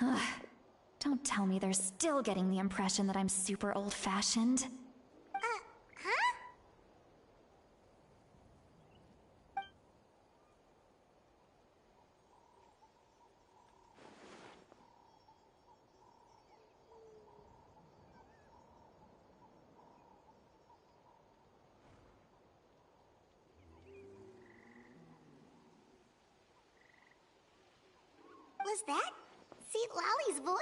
Ugh. Don't tell me they're still getting the impression that I'm super old-fashioned. Huh? Was that St. Lally's voice?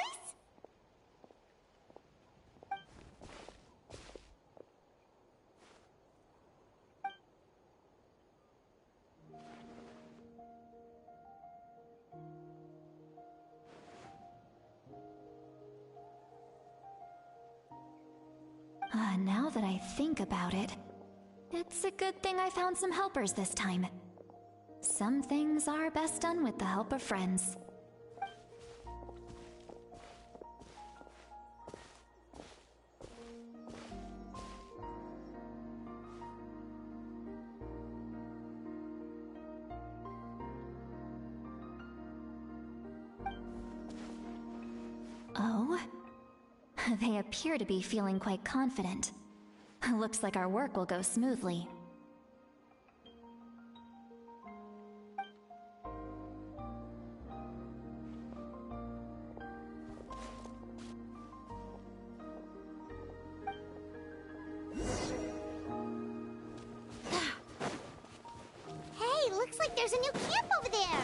Now that I think about it, it's a good thing I found some helpers this time. Some things are best done with the help of friends. Oh? They appear to be feeling quite confident. Looks like our work will go smoothly. Hey, looks like there's a new camp over there.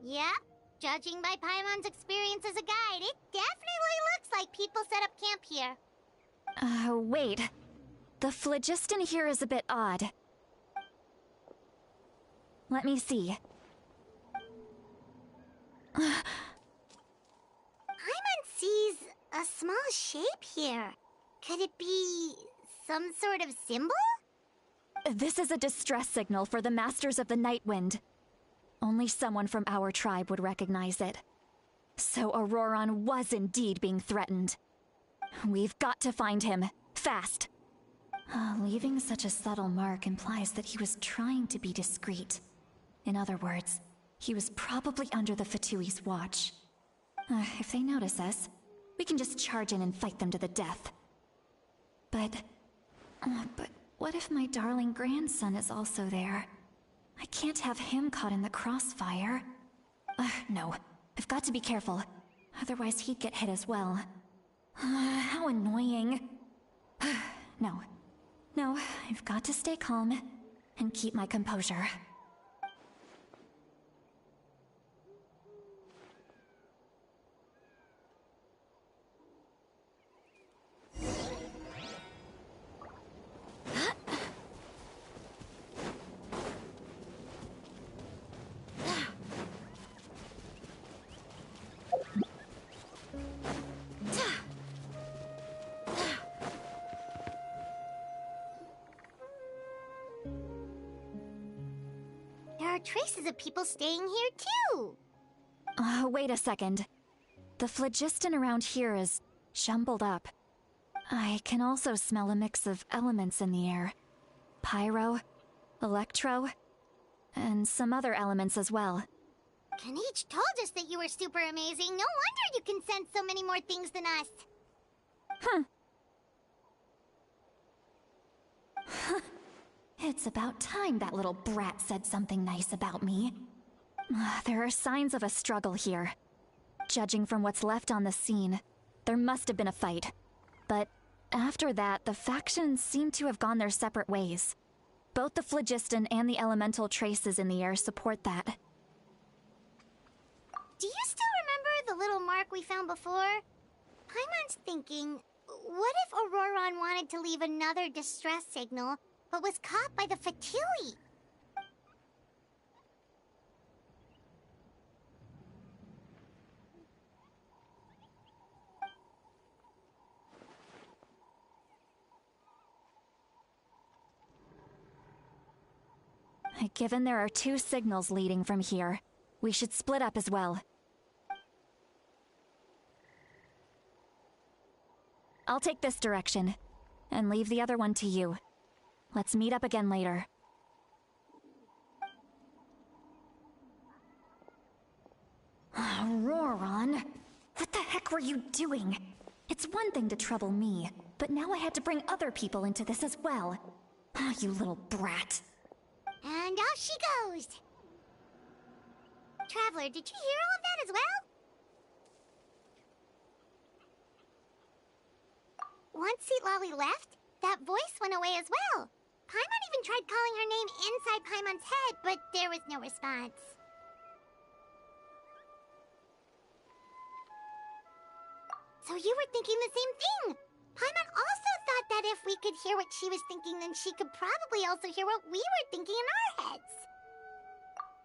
Yep. Judging by Paimon's experience as a guide, it definitely looks like people set up camp here. Wait. The phlogiston here is a bit odd. Let me see. Paimon sees a small shape here. Could it be some sort of symbol? This is a distress signal for the Masters of the Night Wind. Only someone from our tribe would recognize it. So Auroron was indeed being threatened. We've got to find him. Fast. Leaving such a subtle mark implies that he was trying to be discreet. In other words, he was probably under the Fatui's watch. If they notice us, we can just charge in and fight them to the death. But what if my darling grandson is also there? I can't have him caught in the crossfire. No, I've got to be careful. Otherwise he'd get hit as well. How annoying. No, I've got to stay calm and keep my composure. There are traces of people staying here, too. Wait a second. The phlogiston around here is jumbled up. I can also smell a mix of elements in the air. Pyro, electro, and some other elements as well. Kanich told us that you were super amazing. No wonder you can sense so many more things than us. It's about time that little brat said something nice about me. There are signs of a struggle here. Judging from what's left on the scene, there must have been a fight. But after that, the factions seem to have gone their separate ways. Both the phlogiston and the elemental traces in the air support that. Do you still remember the little mark we found before? Paimon's thinking, what if Auroron wanted to leave another distress signal, but was caught by the Fatui? Given there are two signals leading from here, we should split up as well. I'll take this direction, and leave the other one to you. Let's meet up again later. Auroron, what the heck were you doing? It's one thing to trouble me, but now I had to bring other people into this as well. You little brat. And off she goes! Traveler, did you hear all of that as well? Once Seatlolly left, that voice went away as well. Paimon even tried calling her name inside Paimon's head, but there was no response. So you were thinking the same thing! Paimon also thought that if we could hear what she was thinking, then she could probably also hear what we were thinking in our heads.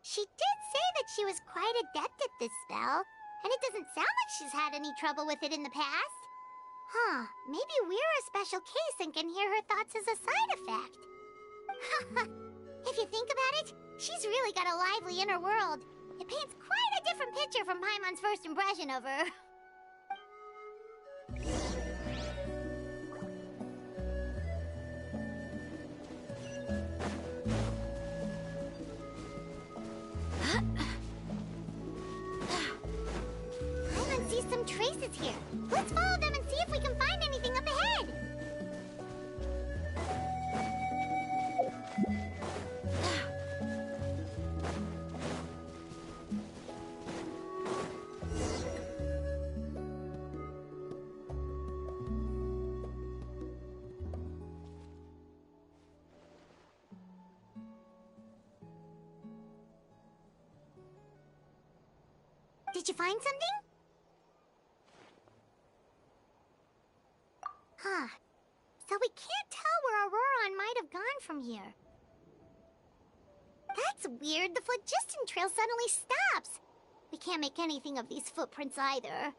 She did say that she was quite adept at this spell, and it doesn't sound like she's had any trouble with it in the past. Huh, maybe we're a special case and can hear her thoughts as a side effect. If you think about it, she's really got a lively inner world. It paints quite a different picture from Paimon's first impression of her. Paimon sees some traces here. Let's follow them and see if we can find anything up ahead. Did you find something? Huh. So we can't tell where Auroron might have gone from here. That's weird. The phlogiston trail suddenly stops. We can't make anything of these footprints either.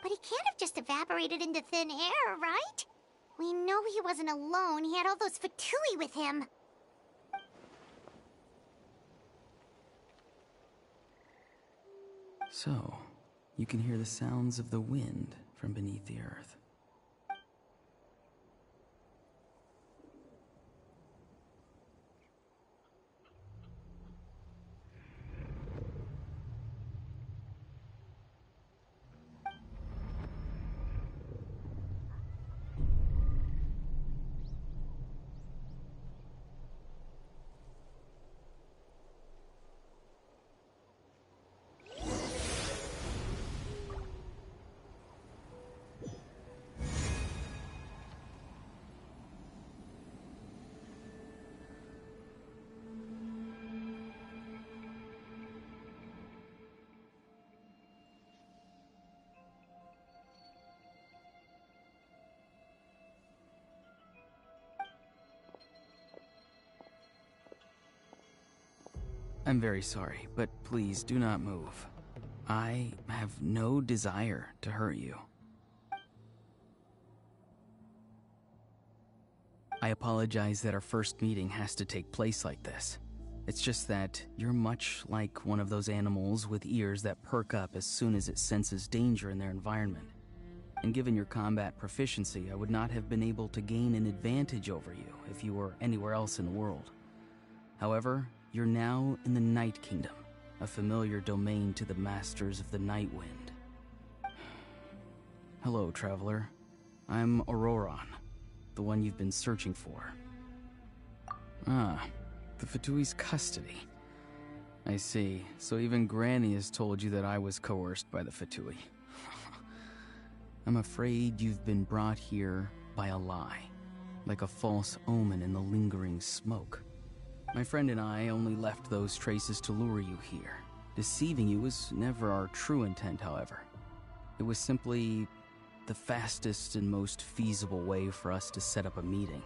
But he can't have just evaporated into thin air, right? We know he wasn't alone. He had all those Fatui with him. So, You can hear the sounds of the wind from beneath the earth. I'm very sorry, but please do not move. I have no desire to hurt you. I apologize that our first meeting has to take place like this. It's just that you're much like one of those animals with ears that perk up as soon as it senses danger in their environment. And given your combat proficiency, I would not have been able to gain an advantage over you if you were anywhere else in the world. However, you're now in the Night Kingdom, a familiar domain to the masters of the Night Wind. Hello, traveler. I'm Auroron, the one you've been searching for. Ah, the Fatui's custody. I see. So even Granny has told you that I was coerced by the Fatui. I'm afraid you've been brought here by a lie, like a false omen in the lingering smoke. My friend and I only left those traces to lure you here. Deceiving you was never our true intent, however. It was simply the fastest and most feasible way for us to set up a meeting.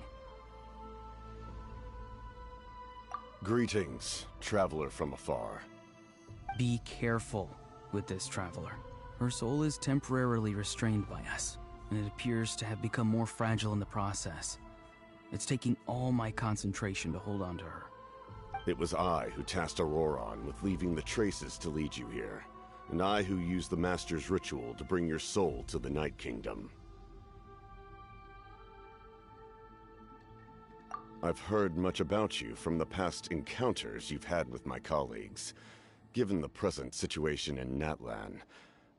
Greetings, traveler from afar. Be careful with this traveler. Her soul is temporarily restrained by us, and it appears to have become more fragile in the process. It's taking all my concentration to hold on to her. It was I who tasked Auroron with leaving the traces to lead you here, and I who used the Master's ritual to bring your soul to the Night Kingdom. I've heard much about you from the past encounters you've had with my colleagues. Given the present situation in Natlan,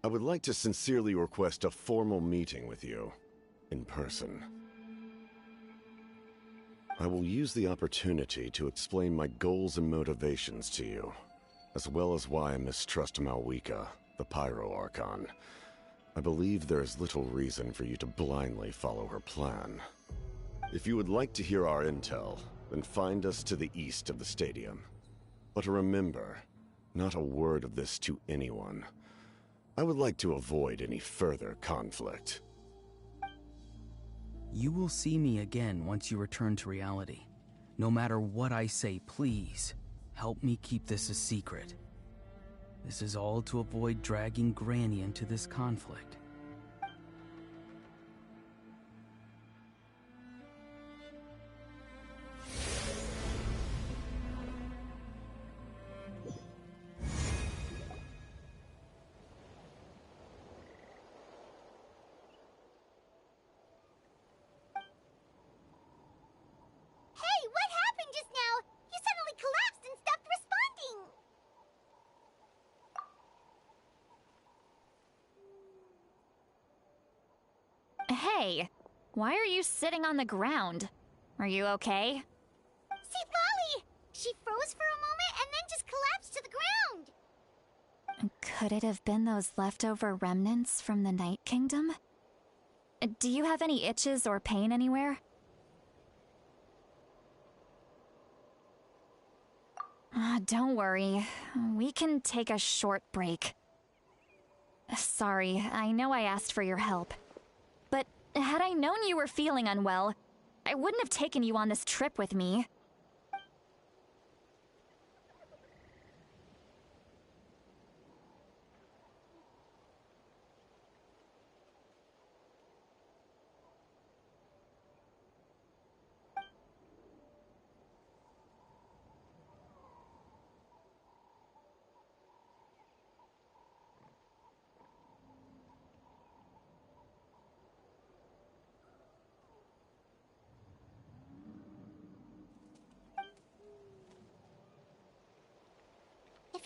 I would like to sincerely request a formal meeting with you, in person. I will use the opportunity to explain my goals and motivations to you, as well as why I mistrust Malwika, the Pyro Archon. I believe there is little reason for you to blindly follow her plan. If you would like to hear our intel, then find us to the east of the stadium. But remember, not a word of this to anyone. I would like to avoid any further conflict. You will see me again once you return to reality. No matter what I say, please, help me keep this a secret. This is all to avoid dragging Granny into this conflict. Hey, why are you sitting on the ground? Are you okay? See, Lolly! She froze for a moment and then just collapsed to the ground! Could it have been those leftover remnants from the Night Kingdom? Do you have any itches or pain anywhere? Don't worry. We can take a short break. Sorry, I know I asked for your help. But had I known you were feeling unwell, I wouldn't have taken you on this trip with me.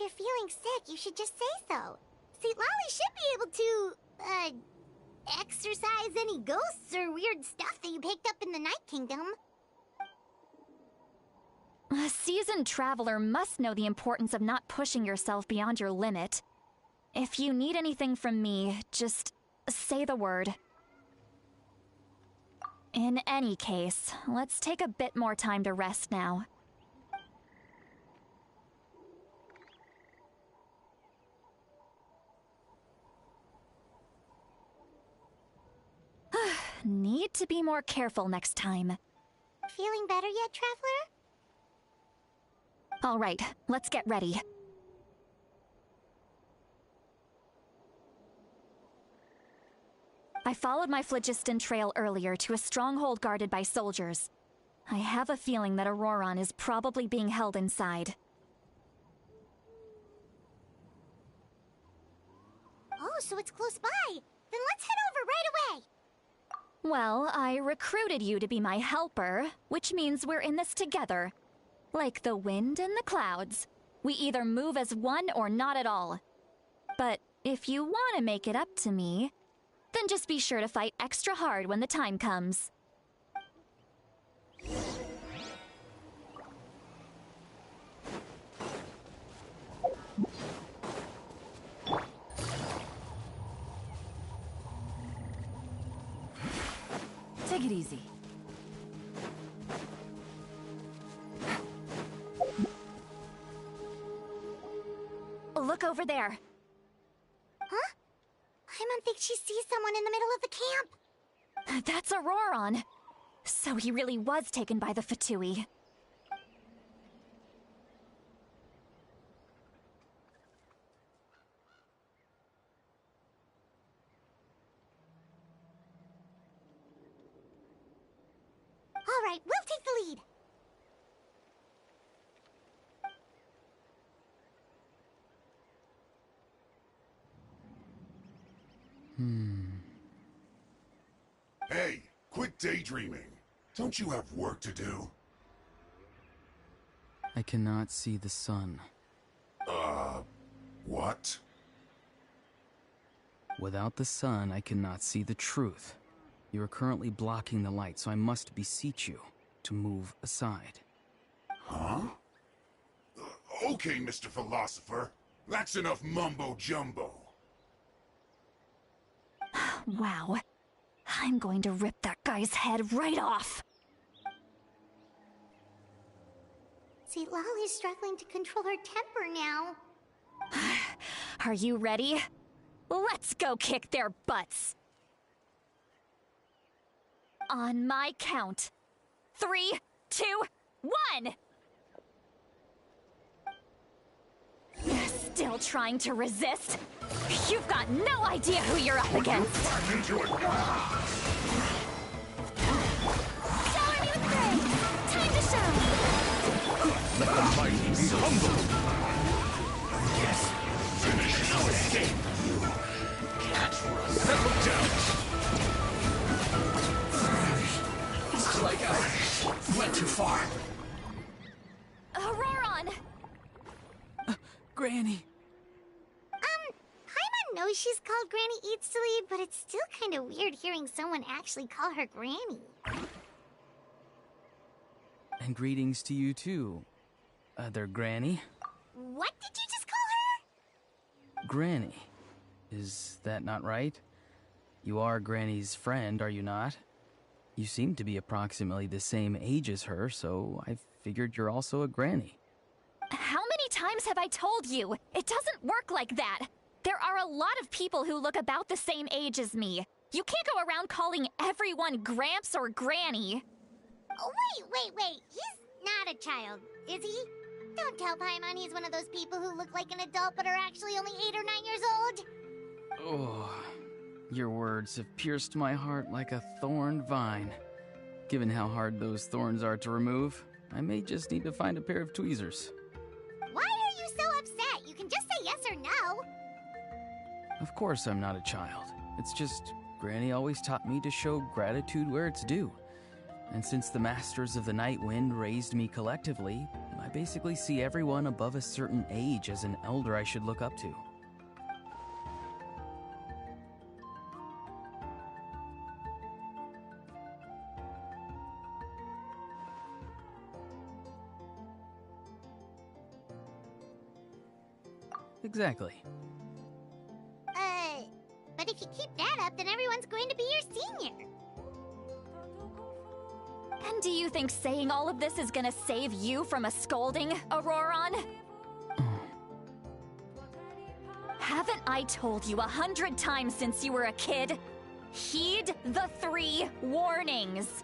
you're feeling sick, you should just say so. See, Lolly should be able to, exorcise any ghosts or weird stuff that you picked up in the Night Kingdom. A seasoned traveler must know the importance of not pushing yourself beyond your limit. If you need anything from me, just say the word. In any case, let's take a bit more time to rest now. Need to be more careful next time. Feeling better yet, Traveler? All right, let's get ready. I followed my phlogiston trail earlier to a stronghold guarded by soldiers. I have a feeling that Auroron is probably being held inside. Oh, so it's close by. Then let's head over right away. Well, I recruited you to be my helper, which means we're in this together. Like the wind and the clouds. We either move as one or not at all. But if you want to make it up to me, then just be sure to fight extra hard when the time comes. Take it easy. Look over there. Huh? Paimon thinks she sees someone in the middle of the camp. That's Auroron. So he really was taken by the Fatui. All right, we'll take the lead. Hey, quit daydreaming. Don't you have work to do? I cannot see the sun. What? Without the sun, I cannot see the truth. You are currently blocking the light, so I must beseech you to move aside. Huh? Okay, Mr. Philosopher. That's enough mumbo-jumbo. Wow. I'm going to rip that guy's head right off. See, Lolly's struggling to control her temper now. Are you ready? Let's go kick their butts. On my count. 3, 2, 1! Still trying to resist? You've got no idea who you're up against. Back into it. Shower me with praise. Time to shine. Let the mighty be humbled. Yes. Finish no escape. You can't settle down. Looks like I went too far. Auroron! Granny! Paimon knows she's called Granny Eats to Lead, but it's still kind of weird hearing someone actually call her Granny. And greetings to you too, other Granny. What did you just call her? Granny. Is that not right? You are Granny's friend, are you not? You seem to be approximately the same age as her, so I figured you're also a Granny. How many times have I told you? It doesn't work like that. There are a lot of people who look about the same age as me. You can't go around calling everyone Gramps or Granny. Oh, wait. He's not a child, is he? Don't tell Paimon he's one of those people who look like an adult but are actually only 8 or 9 years old. Oh, your words have pierced my heart like a thorned vine. Given how hard those thorns are to remove, I may just need to find a pair of tweezers. Why are you so upset? You can just say yes or no. Of course I'm not a child. It's just, Granny always taught me to show gratitude where it's due. And since the Masters of the Night Wind raised me collectively, I basically see everyone above a certain age as an elder I should look up to. Exactly. But if you keep that up, then everyone's going to be your senior. And do you think saying all of this is gonna save you from a scolding, Auroron? Haven't I told you 100 times since you were a kid? Heed the 3 warnings.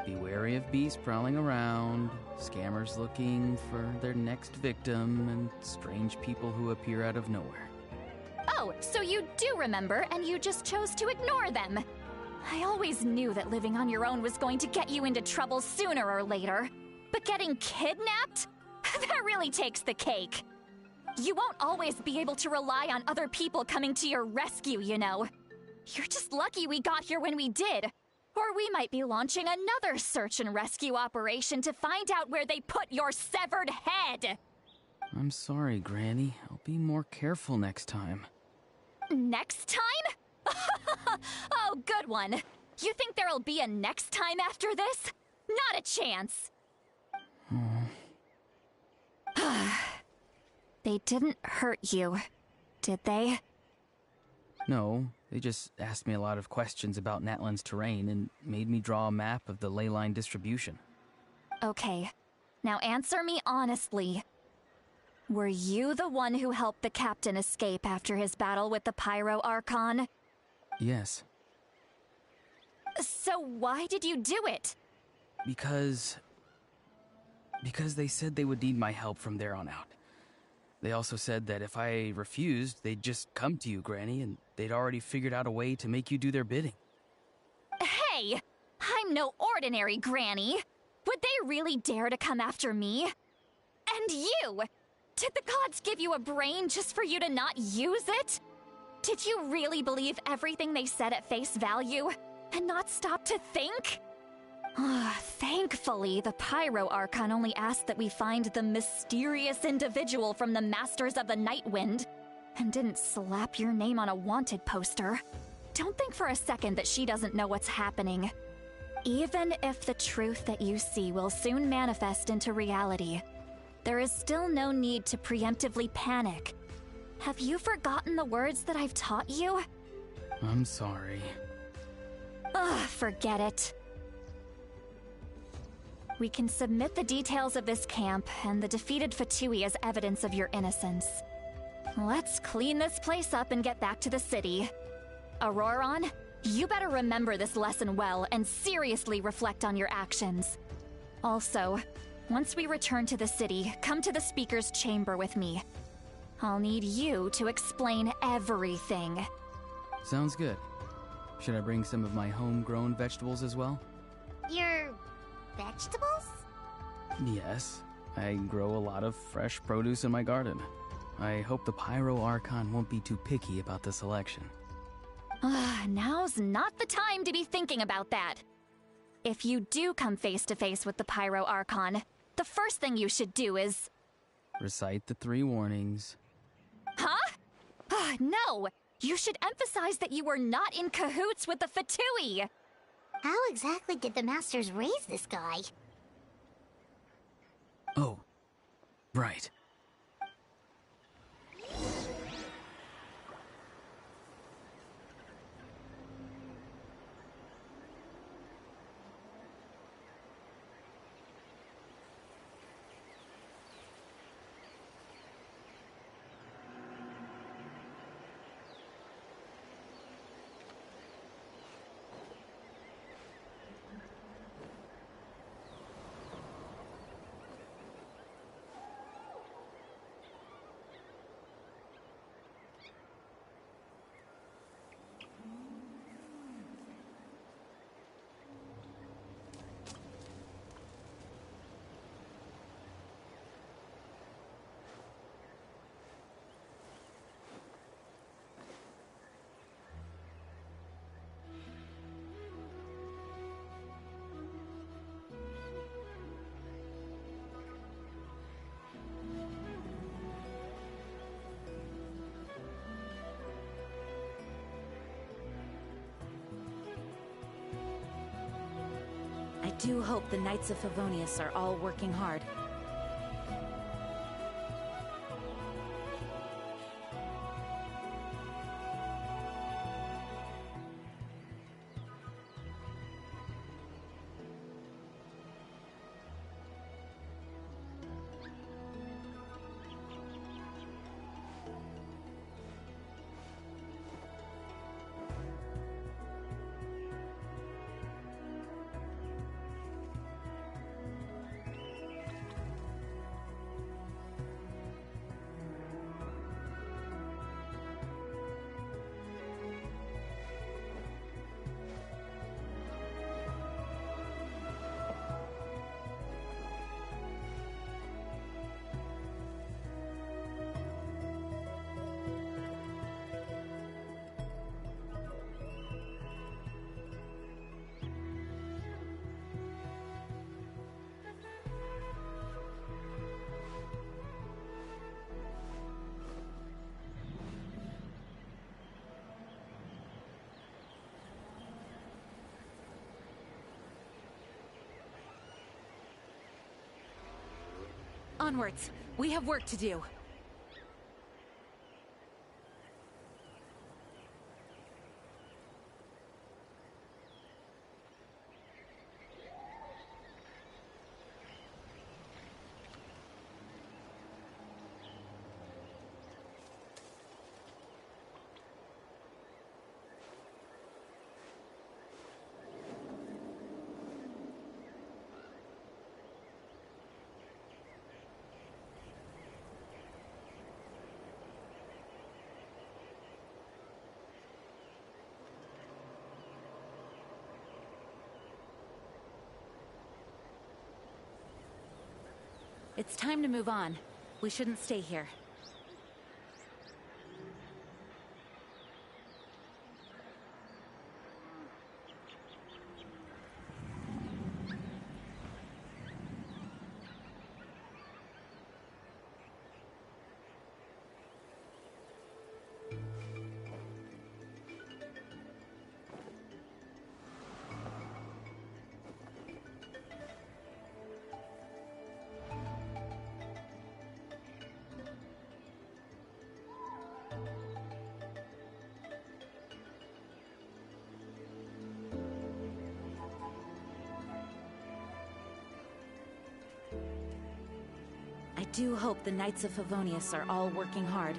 Be wary of beasts prowling around, scammers looking for their next victim, and strange people who appear out of nowhere. Oh, so you do remember, and you just chose to ignore them. I always knew that living on your own was going to get you into trouble sooner or later. But getting kidnapped? That really takes the cake. You won't always be able to rely on other people coming to your rescue, you know. You're just lucky we got here when we did. Or we might be launching another search and rescue operation to find out where they put your severed head. I'm sorry, Granny. I'll be more careful next time. Next time? Oh, good one. You think there'll be a next time after this? Not a chance. They didn't hurt you, did they? No, they just asked me a lot of questions about Natlan's terrain and made me draw a map of the ley line distribution. Okay, now answer me honestly. Were you the one who helped the captain escape after his battle with the Pyro Archon? Yes. So why did you do it? Because they said they would need my help from there on out. They also said that if I refused, they'd just come to you, Granny, and they'd already figured out a way to make you do their bidding. Hey! I'm no ordinary Granny! Would they really dare to come after me? And you! Did the gods give you a brain just for you to not use it? Did you really believe everything they said at face value, and not stop to think? Thankfully, the Pyro Archon only asked that we find the mysterious individual from the Masters of the Night Wind, and didn't slap your name on a wanted poster. Don't think for a second that she doesn't know what's happening. Even if the truth that you see will soon manifest into reality, there is still no need to preemptively panic. Have you forgotten the words that I've taught you? I'm sorry. Forget it. We can submit the details of this camp and the defeated Fatui as evidence of your innocence. Let's clean this place up and get back to the city. Auroron, you better remember this lesson well and seriously reflect on your actions. Also, once we return to the city, come to the speaker's chamber with me. I'll need you to explain everything. Sounds good. Should I bring some of my homegrown vegetables as well? Your vegetables? Yes. I grow a lot of fresh produce in my garden. I hope the Pyro Archon won't be too picky about the selection. Now's not the time to be thinking about that. If you do come face to face with the Pyro Archon, the first thing you should do is... recite the 3 warnings. Huh? No! You should emphasize that you were not in cahoots with the Fatui! How exactly did the Masters raise this guy? Oh, right. do hope the Knights of Favonius are all working hard. Onwards! We have work to do. It's time to move on. We shouldn't stay here. I do hope the Knights of Favonius are all working hard.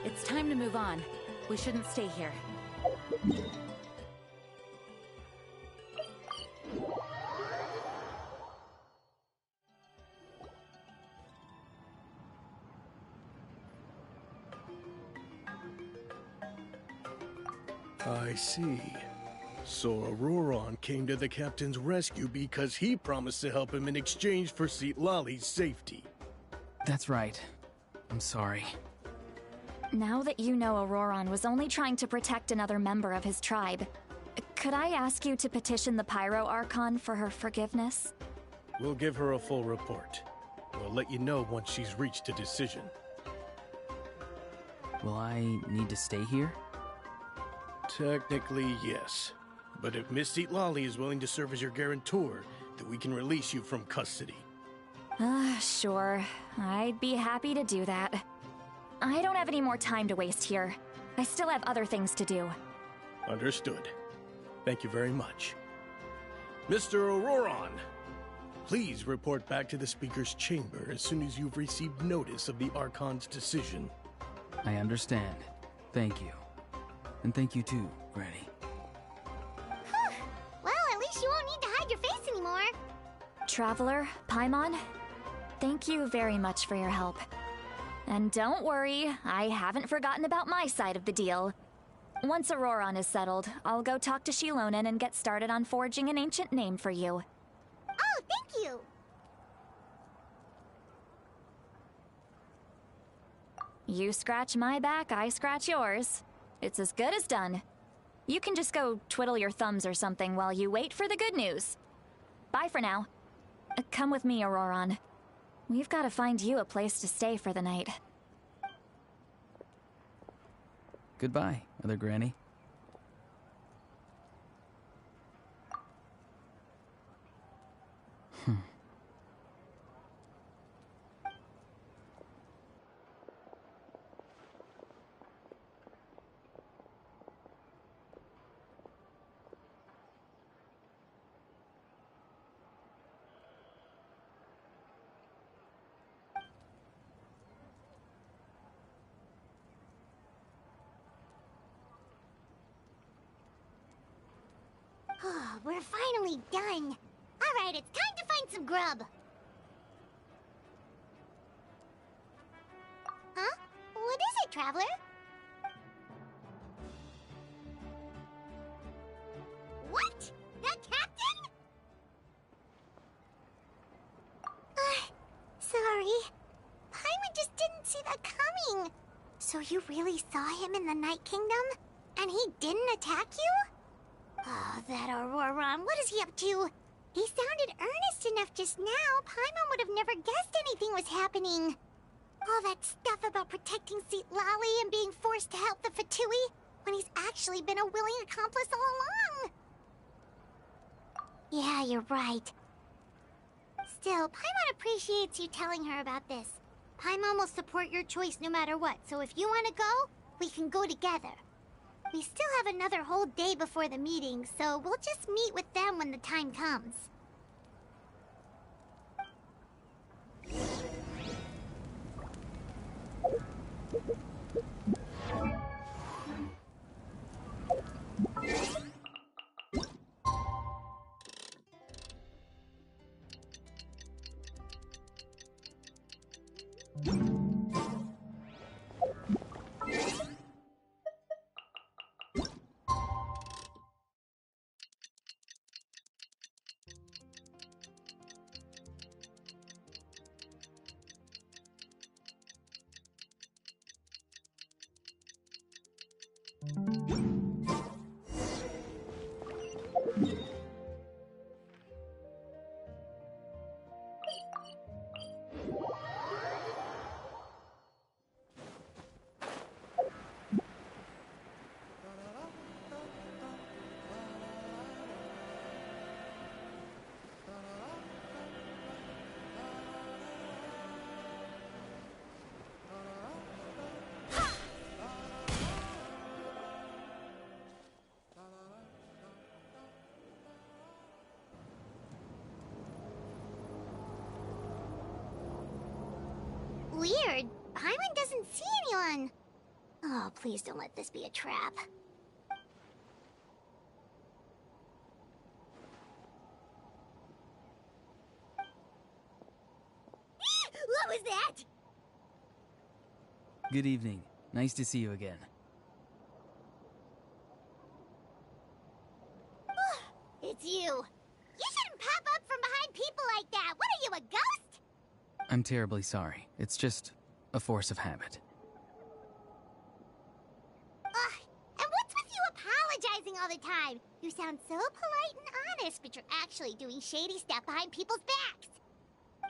It's time to move on. We shouldn't stay here. I see. So Auroron came to the captain's rescue because he promised to help him in exchange for Citlali's safety. That's right. I'm sorry. Now that you know Auroron was only trying to protect another member of his tribe, could I ask you to petition the Pyro Archon for her forgiveness? We'll give her a full report. We'll let you know once she's reached a decision. Will I need to stay here? Technically, yes. But if Miss Citlali is willing to serve as your guarantor, then we can release you from custody. Sure. I'd be happy to do that. I don't have any more time to waste here. I still have other things to do. Understood. Thank you very much. Mr. Auroron, please report back to the Speaker's chamber as soon as you've received notice of the Archon's decision. I understand. Thank you. And thank you too, Granny. Well, at least you won't need to hide your face anymore. Traveler, Paimon, thank you very much for your help. And don't worry, I haven't forgotten about my side of the deal. Once Auroron is settled, I'll go talk to Shilonen and get started on forging an ancient name for you. Oh, thank you! You scratch my back, I scratch yours. It's as good as done. You can just go twiddle your thumbs or something while you wait for the good news. Bye for now. Come with me, Auroron. We've got to find you a place to stay for the night. Goodbye, Other Granny. Oh, we're finally done. Alright, it's time to find some grub. Huh? What is it, Traveler? What? The captain? Sorry. Paimon just didn't see that coming. So you really saw him in the Night Kingdom? And he didn't attack you? Oh, that Auroron, what is he up to? He sounded earnest enough just now. Paimon would have never guessed anything was happening. All that stuff about protecting Seat Lally and being forced to help the Fatui, when he's actually been a willing accomplice all along. Yeah, you're right. Still, Paimon appreciates you telling her about this. Paimon will support your choice no matter what, so if you want to go, we can go together. We still have another whole day before the meeting, so we'll just meet with them when the time comes. Weird. Paimon doesn't see anyone. Oh, please don't let this be a trap. What was that? Good evening. Nice to see you again. It's you. You shouldn't pop up from behind people like that. What are you, a ghost? I'm terribly sorry. It's just a force of habit. And what's with you apologizing all the time? You sound so polite and honest, but you're actually doing shady stuff behind people's backs.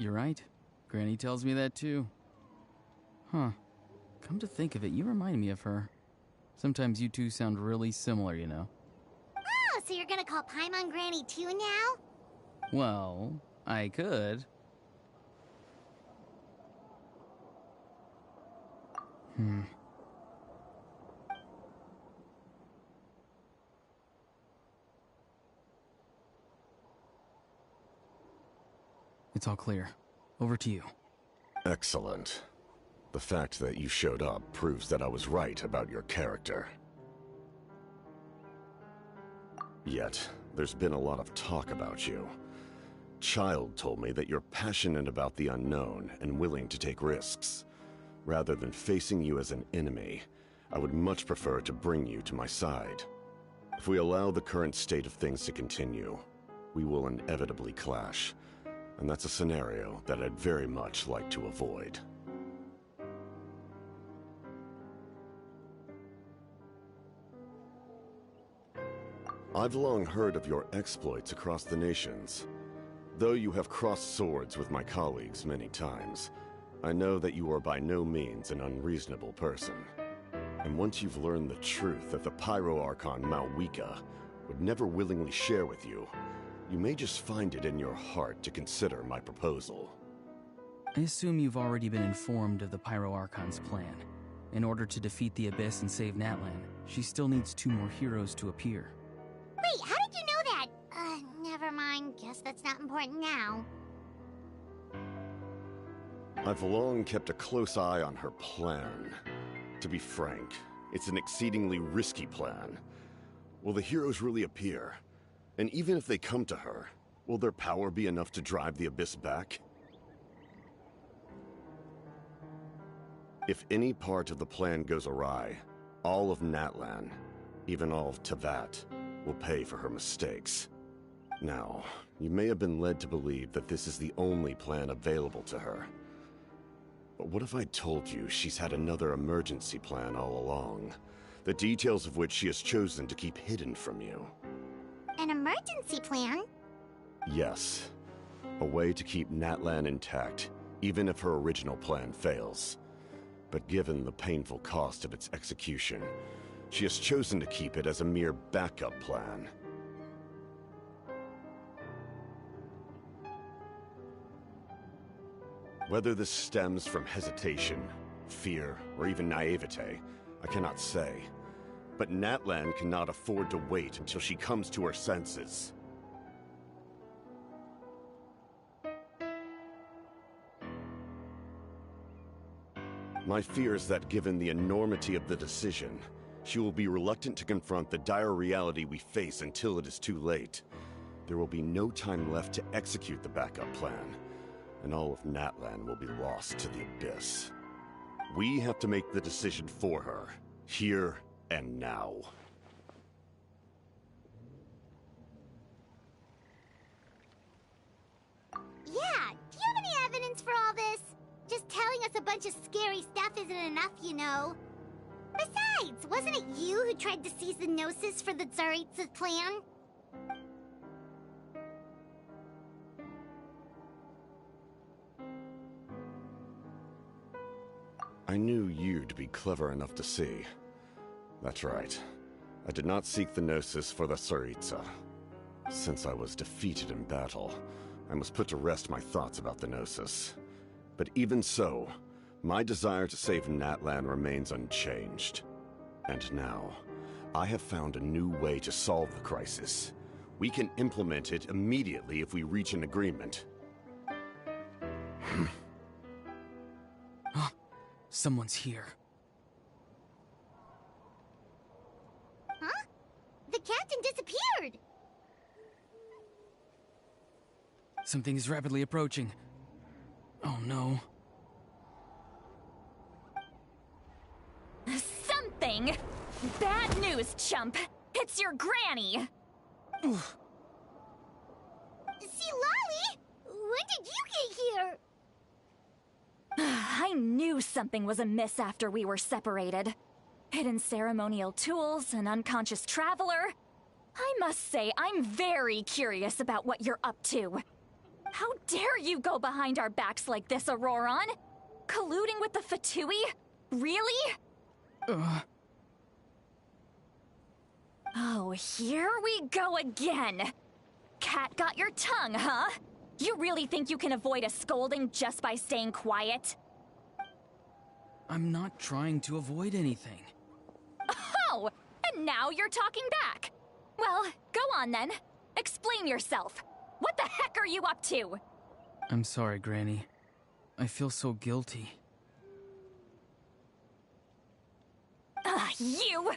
You're right. Granny tells me that too. Huh. Come to think of it, you remind me of her. Sometimes you two sound really similar, you know. Oh, so you're gonna call Paimon Granny too now? Well, I could. It's all clear. Over to you. Excellent. The fact that you showed up proves that I was right about your character. Yet, there's been a lot of talk about you. Child told me that you're passionate about the unknown and willing to take risks. Rather than facing you as an enemy, I would much prefer to bring you to my side. If we allow the current state of things to continue, we will inevitably clash, and that's a scenario that I'd very much like to avoid. I've long heard of your exploits across the nations. Though you have crossed swords with my colleagues many times, I know that you are by no means an unreasonable person. And once you've learned the truth that the Pyro Archon Malwika would never willingly share with you, you may just find it in your heart to consider my proposal. I assume you've already been informed of the Pyro Archon's plan. In order to defeat the Abyss and save Natlan, she still needs 2 more heroes to appear. Wait, how did you know that? Never mind. Guess that's not important now. I've long kept a close eye on her plan. To be frank, it's an exceedingly risky plan. Will the heroes really appear? And even if they come to her, will their power be enough to drive the Abyss back? If any part of the plan goes awry, all of Natlan, even all of Teyvat, will pay for her mistakes. Now, you may have been led to believe that this is the only plan available to her. But what if I told you she's had another emergency plan all along, the details of which she has chosen to keep hidden from you? An emergency plan? Yes. A way to keep Natlan intact, even if her original plan fails. But given the painful cost of its execution, she has chosen to keep it as a mere backup plan. Whether this stems from hesitation, fear, or even naivete, I cannot say. But Natlan cannot afford to wait until she comes to her senses. My fear is that given the enormity of the decision, she will be reluctant to confront the dire reality we face until it is too late. There will be no time left to execute the backup plan, and all of Natlan will be lost to the Abyss. We have to make the decision for her, here and now. Yeah, do you have any evidence for all this? Just telling us a bunch of scary stuff isn't enough, you know. Besides, wasn't it you who tried to seize the Gnosis for the Tsaritsa's plan? I knew you'd be clever enough to see. That's right. I did not seek the Gnosis for the Tsaritsa. Since I was defeated in battle, I must put to rest my thoughts about the Gnosis. But even so, my desire to save Natlan remains unchanged. And now, I have found a new way to solve the crisis. We can implement it immediately if we reach an agreement. Someone's here. Huh? The captain disappeared! Something is rapidly approaching. Oh no. Something? Bad news, chump! It's your granny! See, Lolly? When did you get here? I knew something was amiss after we were separated. Hidden ceremonial tools, an unconscious traveler. I must say, I'm very curious about what you're up to. How dare you go behind our backs like this, Auroron? Colluding with the Fatui? Really? Oh, here we go again. Cat got your tongue, huh? You really think you can avoid a scolding just by staying quiet? I'm not trying to avoid anything. Oh, and now you're talking back. Well, go on then. Explain yourself. What the heck are you up to? I'm sorry, Granny. I feel so guilty. You!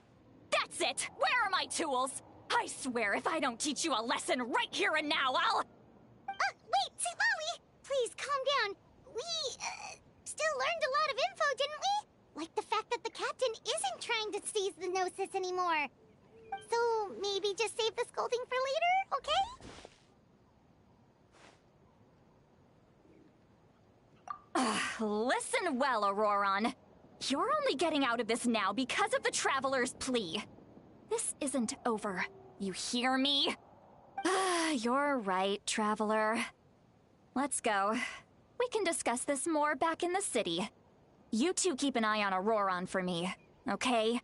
That's it! Where are my tools? I swear if I don't teach you a lesson right here and now, I'll... Wait, see, Lolly! Please, calm down. We, still learned a lot of info, didn't we? Like the fact that the captain isn't trying gnosis anymore. So maybe just save the scolding for later, okay? Listen well, Auroron. You're only getting out of this now because of the Traveler's plea. This isn't over. You hear me? You're right, Traveler. Let's go. We can discuss this more back in the city. You two keep an eye on Auroron for me, okay?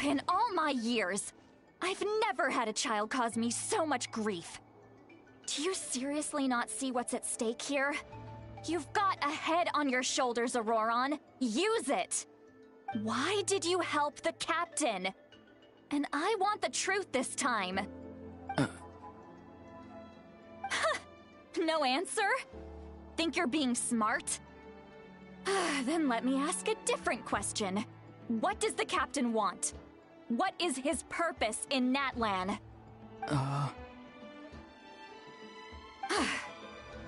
In all my years, I've never had a child cause me so much grief. Do you seriously not see what's at stake here? You've got a head on your shoulders, Auroron. Use it! Why did you help the captain? And I want the truth this time. No answer? Think you're being smart? Then let me ask a different question. What does the captain want? What is his purpose in Natlan?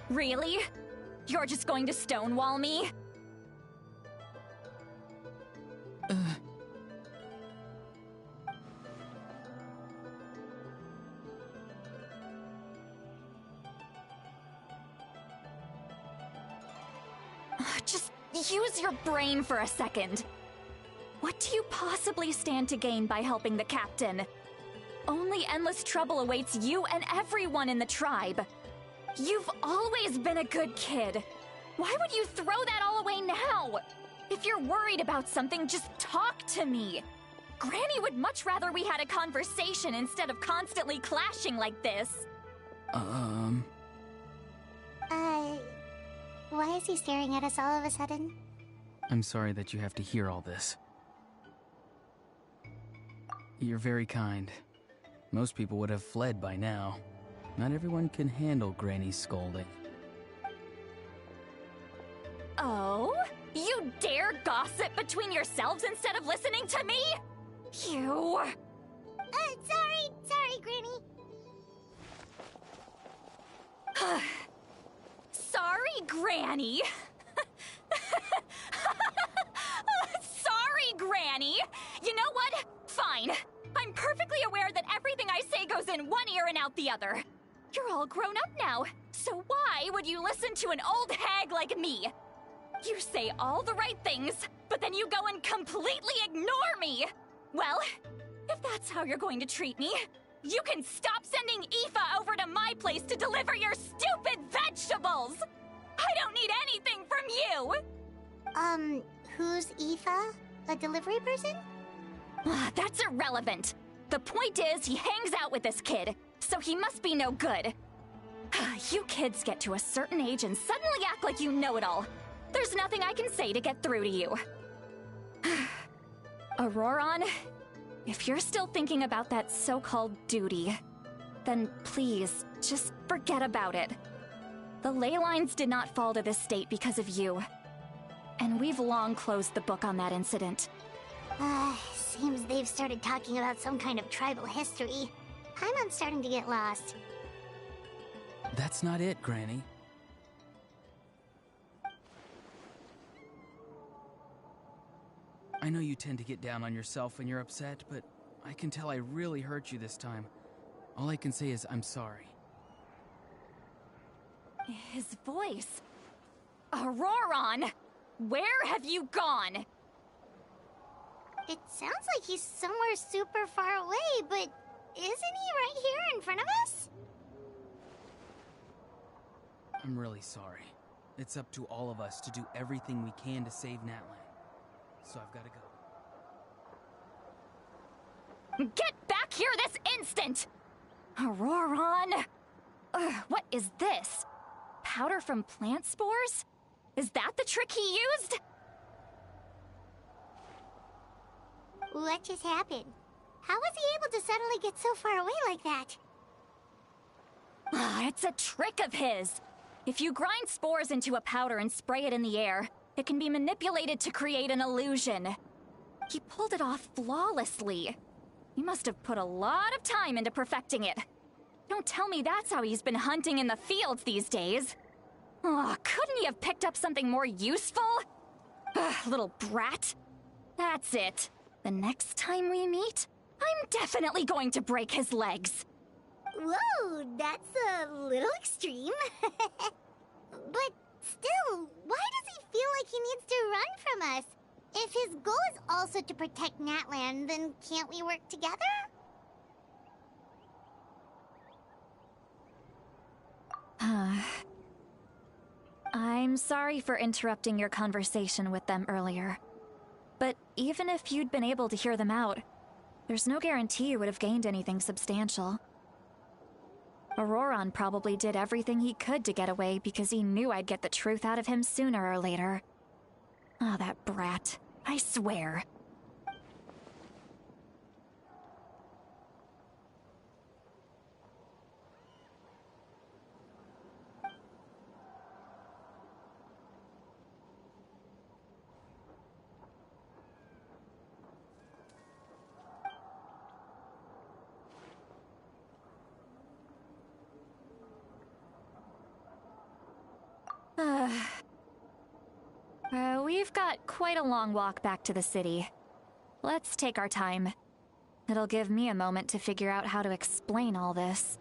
Really? You're just going to stonewall me? Just use your brain for a second. What do you possibly stand to gain by helping the captain? Only endless trouble awaits you and everyone in the tribe. You've always been a good kid. Why would you throw that all away now? If you're worried about something, just talk to me. Granny would much rather we had a conversation instead of constantly clashing like this. Why is he staring at us all of a sudden? I'm sorry that you have to hear all this. You're very kind. Most people would have fled by now. Not everyone can handle Granny's scolding. Oh? You dare gossip between yourselves instead of listening to me? You... Sorry, Granny. Sorry, Granny. Sorry, Granny. You know what? Fine. I'm perfectly aware that everything I say goes in one ear and out the other. You're all grown up now, so why would you listen to an old hag like me? You say all the right things, but then you go and completely ignore me. Well, if that's how you're going to treat me, you can stop sending Aoife over to my place to deliver your stupid vegetables! I don't need anything from you! Who's Aoife? A delivery person? That's irrelevant. The point is, he hangs out with this kid, so he must be no good. You kids get to a certain age and suddenly act like you know it all. There's nothing I can say to get through to you. Auroron, if you're still thinking about that so-called duty, then please, just forget about it. The ley lines did not fall to this state because of you. And we've long closed the book on that incident. Seems they've started talking about some kind of tribal history. I'm starting to get lost. That's not it, Granny. I know you tend to get down on yourself when you're upset, but I can tell I really hurt you this time. All I can say is I'm sorry. His voice. Auroron! Where have you gone? It sounds like he's somewhere super far away, but isn't he right here in front of us? I'm really sorry. It's up to all of us to do everything we can to save Natlan. So I've got to go. Get back here this instant! Auroron! Ugh, what is this? Powder from plant spores? Is that the trick he used? What just happened? How was he able to suddenly get so far away like that? Ah, it's a trick of his. If you grind spores into a powder and spray it in the air, it can be manipulated to create an illusion. He pulled it off flawlessly. He must have put a lot of time into perfecting it. Don't tell me that's how he's been hunting in the fields these days. Oh, couldn't he have picked up something more useful? Ugh, little brat. That's it. The next time we meet, I'm definitely going to break his legs. Whoa, that's a little extreme. But still, why does he feel like he needs to run from us? If his goal is also to protect Natlan, then can't we work together? I'm sorry for interrupting your conversation with them earlier. But even if you'd been able to hear them out, there's no guarantee you would have gained anything substantial. Auroron probably did everything he could to get away because he knew I'd get the truth out of him sooner or later. Ah, that brat. I swear. We've got quite a long walk back to the city. Let's take our time. It'll give me a moment to figure out how to explain all this.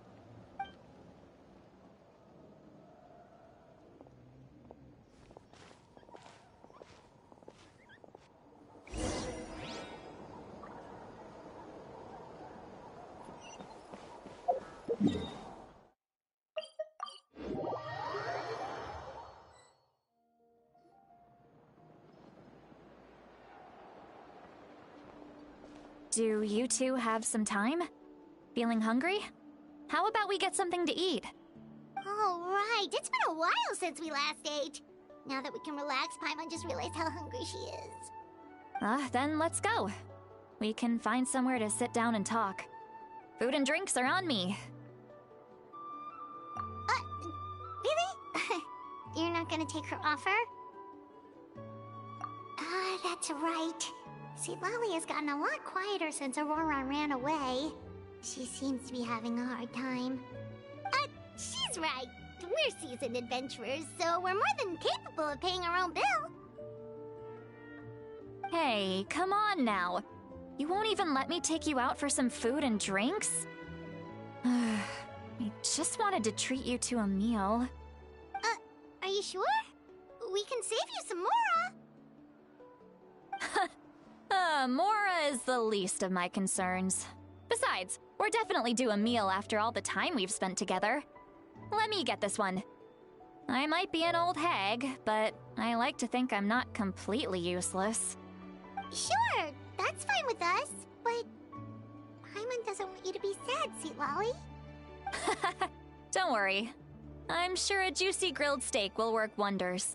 Do you two have some time? Feeling hungry? How about we get something to eat? Oh, right. It's been a while since we last ate. Now that we can relax, Paimon just realized how hungry she is. Then let's go. We can find somewhere to sit down and talk. Food and drinks are on me. Really? You're not gonna take her offer? That's right. See, Lolly has gotten a lot quieter since Aurora ran away. She seems to be having a hard time. She's right. We're seasoned adventurers, so we're more than capable of paying our own bill. Hey, come on now. You won't even let me take you out for some food and drinks? I just wanted to treat you to a meal. Are you sure? We can save you some Mora. Mora is the least of my concerns. Besides, we're definitely due a meal after all the time we've spent together. Let me get this one. I might be an old hag, but I like to think I'm not completely useless. Sure, that's fine with us, but Paimon doesn't want you to be sad, Sweet Lolly. Don't worry. I'm sure a juicy grilled steak will work wonders.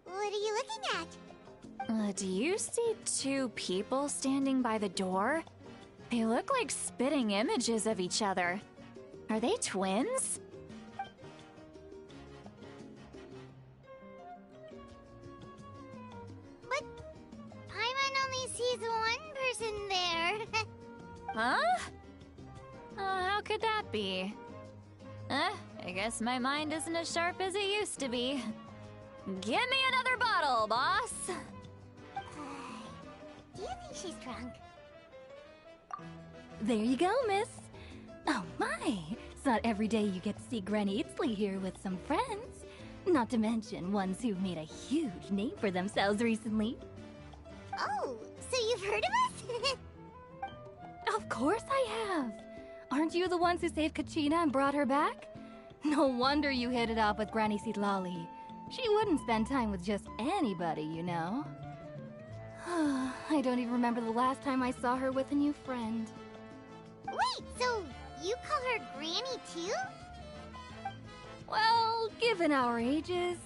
What are you looking at? Do you see two people standing by the door? They look like spitting images of each other. Are they twins? But Paimon only sees one person there. Huh? How could that be? I guess my mind isn't as sharp as it used to be. Give me another bottle, boss! Do you think she's drunk? There you go, miss. Oh my, it's not every day you get to see Granny Eatsley here with some friends. Not to mention ones who've made a huge name for themselves recently. Oh, so you've heard of us? Of course I have. Aren't you the ones who saved Kachina and brought her back? No wonder you hit it off with Granny Citlali. She wouldn't spend time with just anybody, you know. I don't even remember the last time I saw her with a new friend. Wait, so you call her Granny too? Well, given our ages,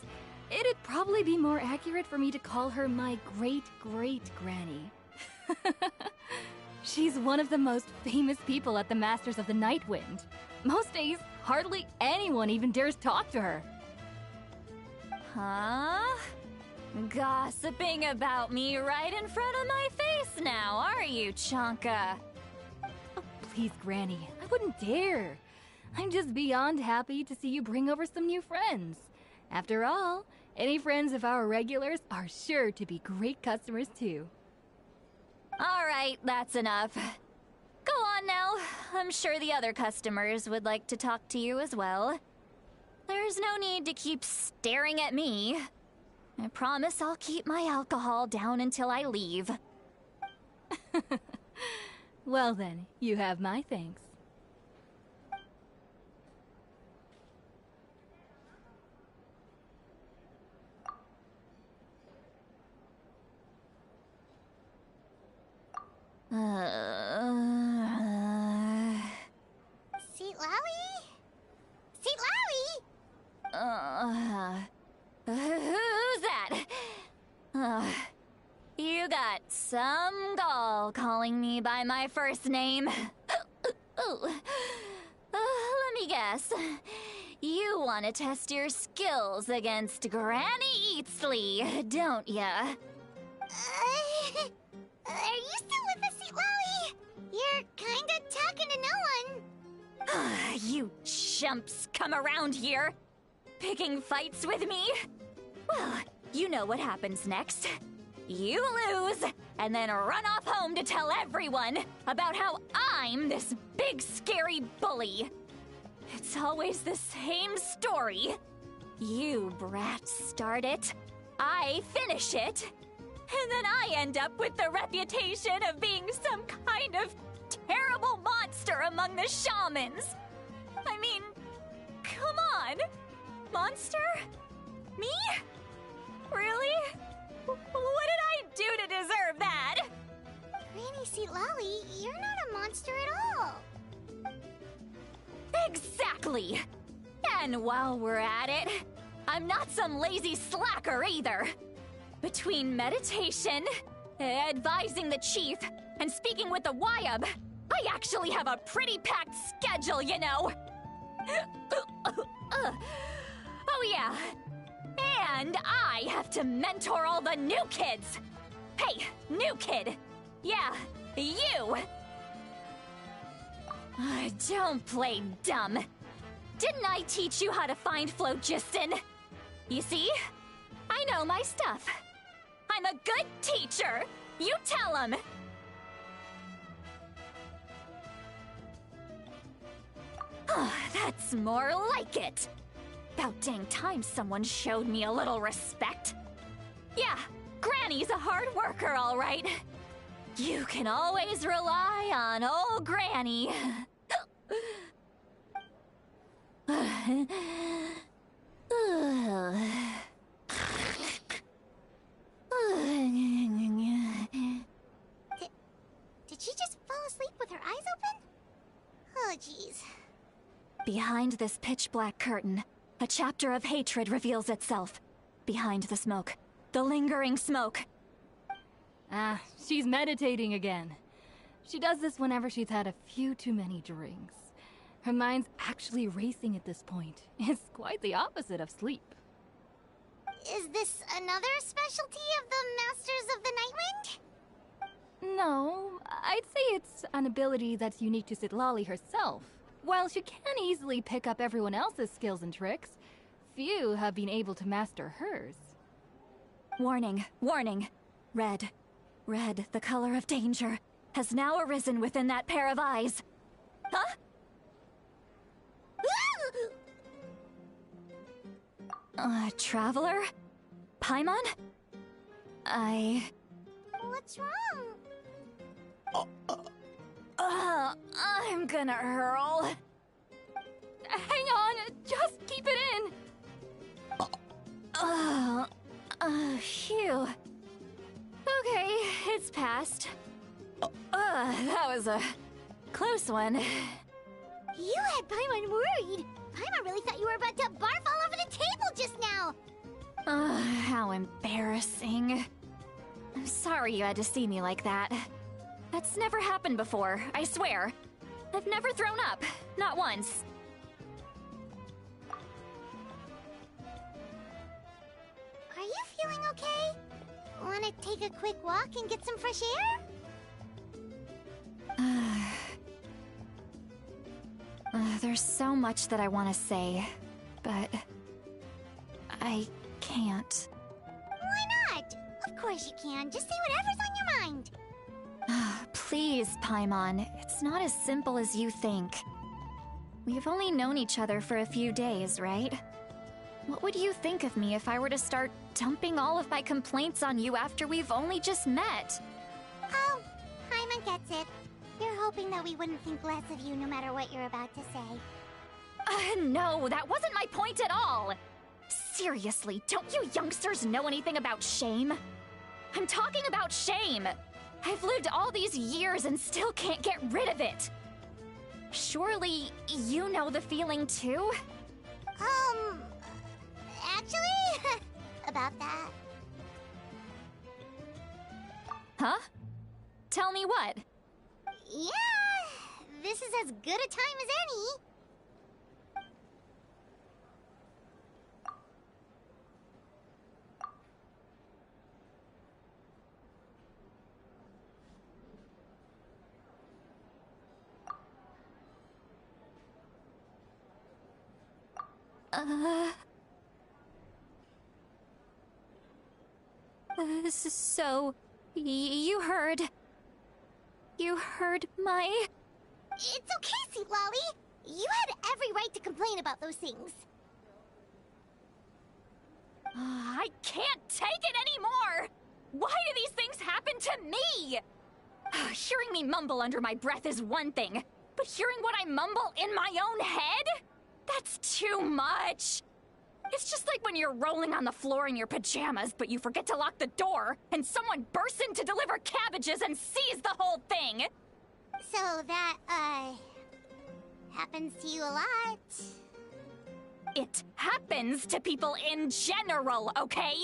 it'd probably be more accurate for me to call her my great-great-granny. She's one of the most famous people at the Masters of the Nightwind. Most days, hardly anyone even dares talk to her. Huh? Gossiping about me right in front of my face now, are you, Chonka? Oh, please, Granny, I wouldn't dare. I'm just beyond happy to see you bring over some new friends. After all, any friends of our regulars are sure to be great customers too. All right, that's enough. Go on now. I'm sure the other customers would like to talk to you as well. There's no need to keep staring at me. I promise I'll keep my alcohol down until I leave. Well then, you have my thanks. Citlali? Citlali? Who's that? You got some gall calling me by my first name. Let me guess. You want to test your skills against Granny Eatsley, don't ya? Are you still with us, Citlali? You're kinda talking to no one. You chumps come around here, picking fights with me? Well, you know what happens next. You lose, and then run off home to tell everyone about how I'm this big scary bully. It's always the same story. You brats start it, I finish it, and then I end up with the reputation of being some kind of terrible monster among the shamans. I mean, come on. Monster? Me? Really? What did I do to deserve that? Granny Citlali, you're not a monster at all. Exactly. And while we're at it, I'm not some lazy slacker either. Between meditation, advising the chief, and speaking with the Wyab, I actually have a pretty packed schedule, you know. Oh yeah. And I have to mentor all the new kids. Hey, new kid. Yeah, you. Don't play dumb. Didn't I teach you how to find phlogiston? You see? I know my stuff. I'm a good teacher. You tell him. That's more like it. About dang time someone showed me a little respect. Yeah, Granny's a hard worker, all right. You can always rely on old Granny. Did she just fall asleep with her eyes open? Oh, jeez. Behind this pitch-black curtain, a chapter of hatred reveals itself. Behind the smoke. The lingering smoke. Ah, she's meditating again. She does this whenever she's had a few too many drinks. Her mind's actually racing at this point. It's quite the opposite of sleep. Is this another specialty of the Masters of the Nightwind? No, I'd say it's an ability that's unique to Citlali herself. While she can easily pick up everyone else's skills and tricks, few have been able to master hers. Warning, warning. Red. Red, the color of danger, has now arisen within that pair of eyes. Huh? Traveler? Paimon? What's wrong? I'm gonna hurl. Hang on, just keep it in. Phew. Okay, it's passed. That was a close one. You had Paimon worried. Paimon really thought you were about to barf all over the table just now. How embarrassing. I'm sorry you had to see me like that. That's never happened before, I swear. I've never thrown up, not once. Are you feeling okay? Want to take a quick walk and get some fresh air? There's so much that I want to say, but I can't. Why not? Of course you can. Just say whatever's on your mind. Please, Paimon. It's not as simple as you think. We've only known each other for a few days, right? What would you think of me if I were to start dumping all of my complaints on you after we've only just met? Oh, Paimon gets it. You're hoping that we wouldn't think less of you no matter what you're about to say. No, that wasn't my point at all! Seriously, don't you youngsters know anything about shame? I'm talking about shame! I've lived all these years and still can't get rid of it! Surely, you know the feeling too? Actually, about that. Huh? Tell me what? Yeah, this is as good a time as any. So, you heard my... It's okay, Citlali. You had every right to complain about those things. I can't take it anymore! Why do these things happen to me? Hearing me mumble under my breath is one thing, but hearing what I mumble in my own head? That's too much! It's just like when you're rolling on the floor in your pajamas, but you forget to lock the door, and someone bursts in to deliver cabbages and sees the whole thing! So that, happens to you a lot. It happens to people in general, okay?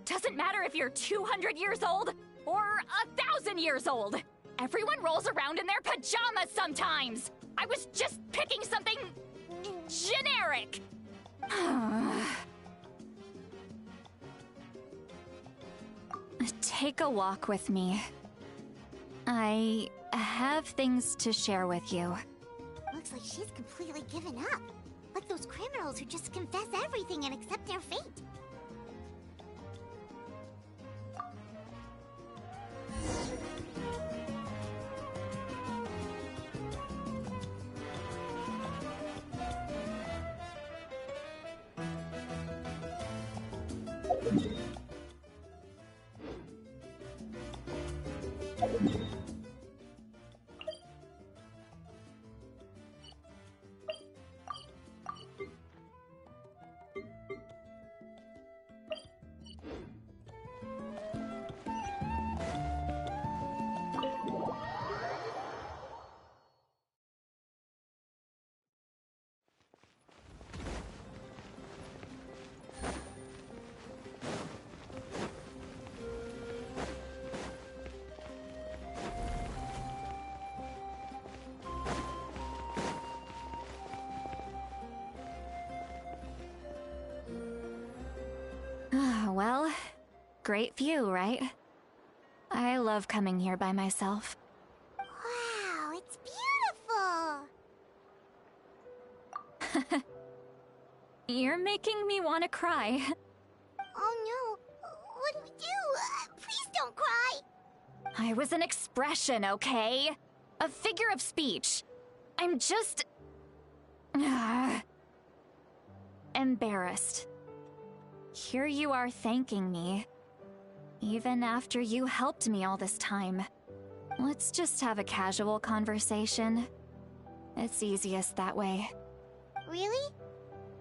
Doesn't matter if you're 200 years old or 1,000 years old. Everyone rolls around in their pajamas sometimes. I was just picking something generic. Take a walk with me. I have things to share with you. Looks like she's completely given up. Like those criminals who just confess everything and accept their fate. Well, great view, right? I love coming here by myself. Wow, it's beautiful! You're making me want to cry. Oh no, what do we do? Please don't cry! I was an expression, okay? A figure of speech. I'm just... embarrassed. Here you are thanking me. Even after you helped me all this time. Let's just have a casual conversation. It's easiest that way. Really?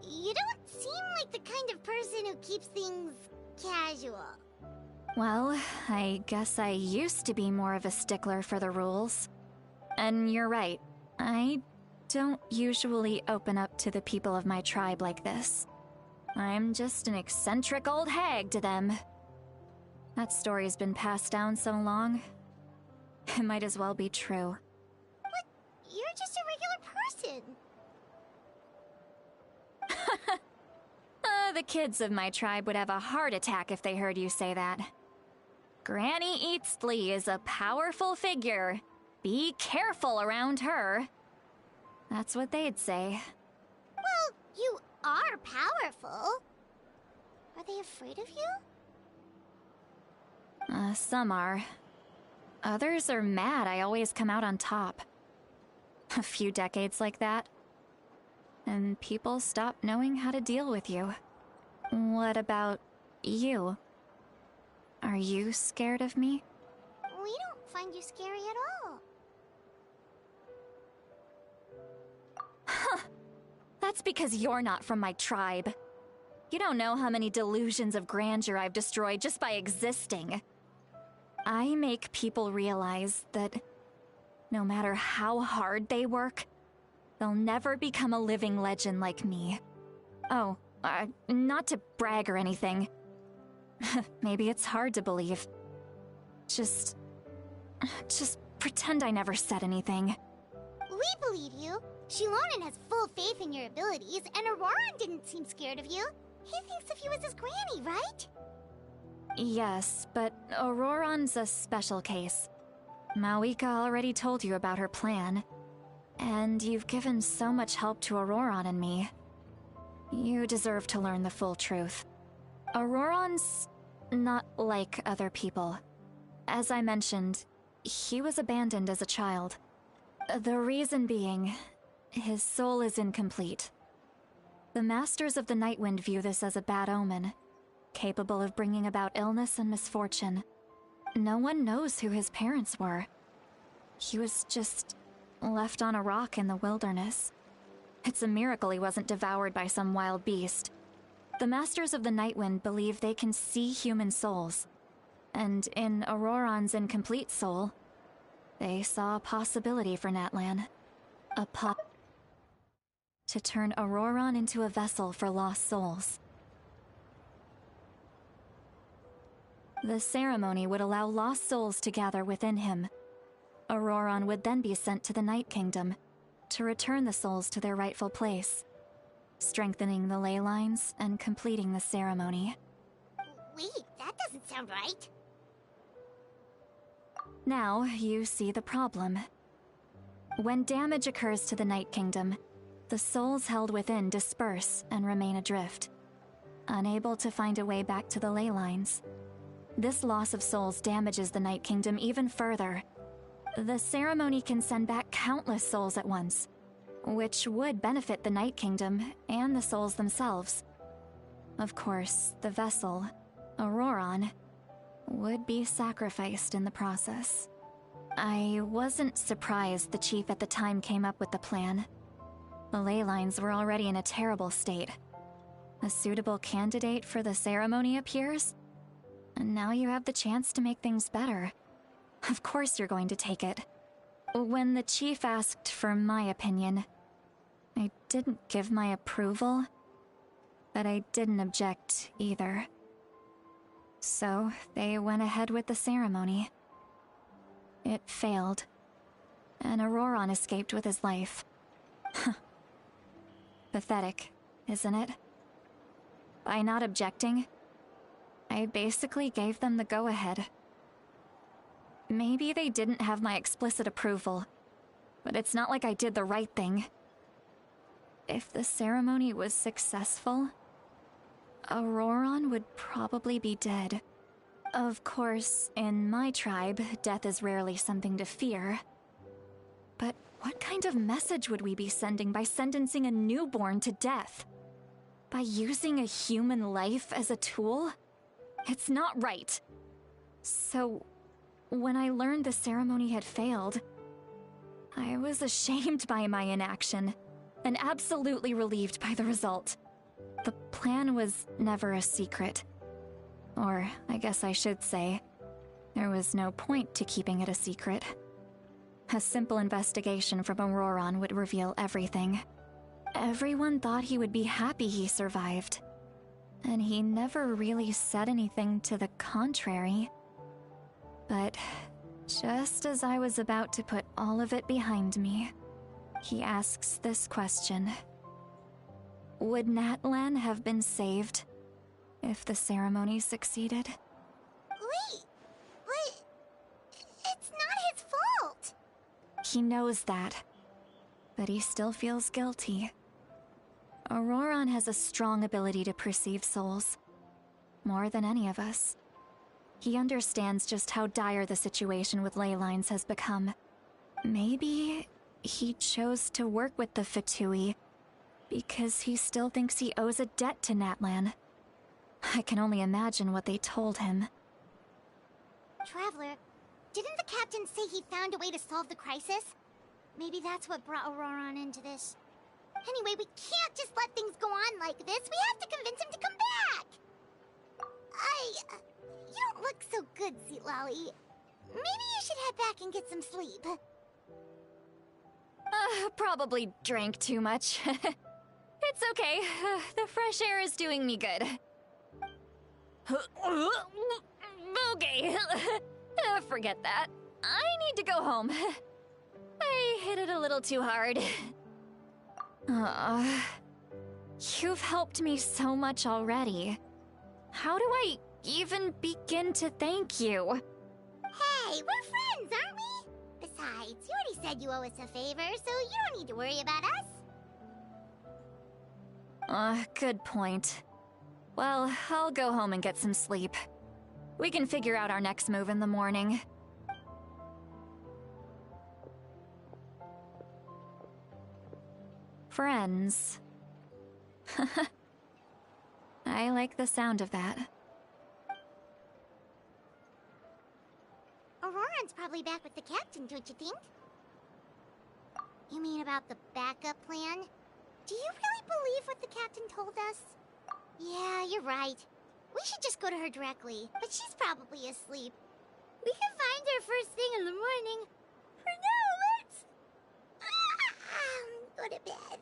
You don't seem like the kind of person who keeps things casual. Well, I guess I used to be more of a stickler for the rules. And you're right, I don't usually open up to the people of my tribe like this. I'm just an eccentric old hag to them. That story's been passed down so long, it might as well be true. But you're just a regular person. The kids of my tribe would have a heart attack if they heard you say that. Granny Eatsley is a powerful figure. Be careful around her. That's what they'd say. Well, you are powerful. Are they afraid of you? Some are. Others are mad I always come out on top. A few decades like that, and people stop knowing how to deal with you. What about you? Are you scared of me? We don't find you scary at all. Huh. That's because you're not from my tribe. You don't know how many delusions of grandeur I've destroyed just by existing. I make people realize that no matter how hard they work, they'll never become a living legend like me. Oh, not to brag or anything. Maybe it's hard to believe. Just pretend I never said anything. We believe you. Shilonen has full faith in your abilities, and Auroran didn't seem scared of you. He thinks of you as his granny, right? Yes, but Auroran's a special case. Mawika already told you about her plan. And you've given so much help to Auroran and me. You deserve to learn the full truth. Auroran's not like other people. As I mentioned, he was abandoned as a child. The reason being, his soul is incomplete. The Masters of the Nightwind view this as a bad omen, capable of bringing about illness and misfortune. No one knows who his parents were. He was just left on a rock in the wilderness. It's a miracle he wasn't devoured by some wild beast. The Masters of the Nightwind believe they can see human souls, and in Auroran's incomplete soul, they saw a possibility for Natlan. To turn Auroran into a vessel for lost souls. The ceremony would allow lost souls to gather within him. Auroran would then be sent to the Night Kingdom to return the souls to their rightful place, strengthening the ley lines and completing the ceremony. Wait, that doesn't sound right. Now, you see the problem. When damage occurs to the Night Kingdom, the souls held within disperse and remain adrift, unable to find a way back to the ley lines. This loss of souls damages the Night Kingdom even further. The ceremony can send back countless souls at once, which would benefit the Night Kingdom and the souls themselves. Of course, the vessel, Auroran, would be sacrificed in the process. I wasn't surprised the chief at the time came up with the plan. The ley lines were already in a terrible state. A suitable candidate for the ceremony appears, and now you have the chance to make things better. Of course you're going to take it. When the chief asked for my opinion, I didn't give my approval, but I didn't object either. So they went ahead with the ceremony. It failed, and Auroran escaped with his life. Pathetic, isn't it? By not objecting, I basically gave them the go-ahead. Maybe they didn't have my explicit approval, but it's not like I did the right thing. If the ceremony was successful, Auroron would probably be dead. Of course, in my tribe, death is rarely something to fear. But what kind of message would we be sending by sentencing a newborn to death? By using a human life as a tool? It's not right. So, when I learned the ceremony had failed, I was ashamed by my inaction, and absolutely relieved by the result. The plan was never a secret. Or, I guess I should say, there was no point to keeping it a secret. A simple investigation from Auroron would reveal everything. Everyone thought he would be happy he survived. And he never really said anything to the contrary. But just as I was about to put all of it behind me, he asks this question. Would Natlan have been saved if the ceremony succeeded? Wait, but it's not his fault. He knows that, but he still feels guilty. Auroron has a strong ability to perceive souls, more than any of us. He understands just how dire the situation with ley lines has become. Maybe he chose to work with the Fatui because he still thinks he owes a debt to Natlan. I can only imagine what they told him. Traveler, didn't the captain say he found a way to solve the crisis? Maybe that's what brought Auroron into this. Anyway, we can't just let things go on like this. We have to convince him to come back. You don't look so good, Sweet Lolly. Maybe you should head back and get some sleep. Probably drank too much. It's okay. The fresh air is doing me good. Okay. Forget that. I need to go home. I hit it a little too hard. You've helped me so much already. How do I even begin to thank you? Hey, we're friends, aren't we? Besides, you already said you owe us a favor, so you don't need to worry about us. Good point. Well, I'll go home and get some sleep. We can figure out our next move in the morning. Friends. I like the sound of that. Auroron's probably back with the captain, don't you think? You mean about the backup plan? Do you really believe what the captain told us? Yeah, you're right. We should just go to her directly, but she's probably asleep. We can find her first thing in the morning. For now, let's... go to bed.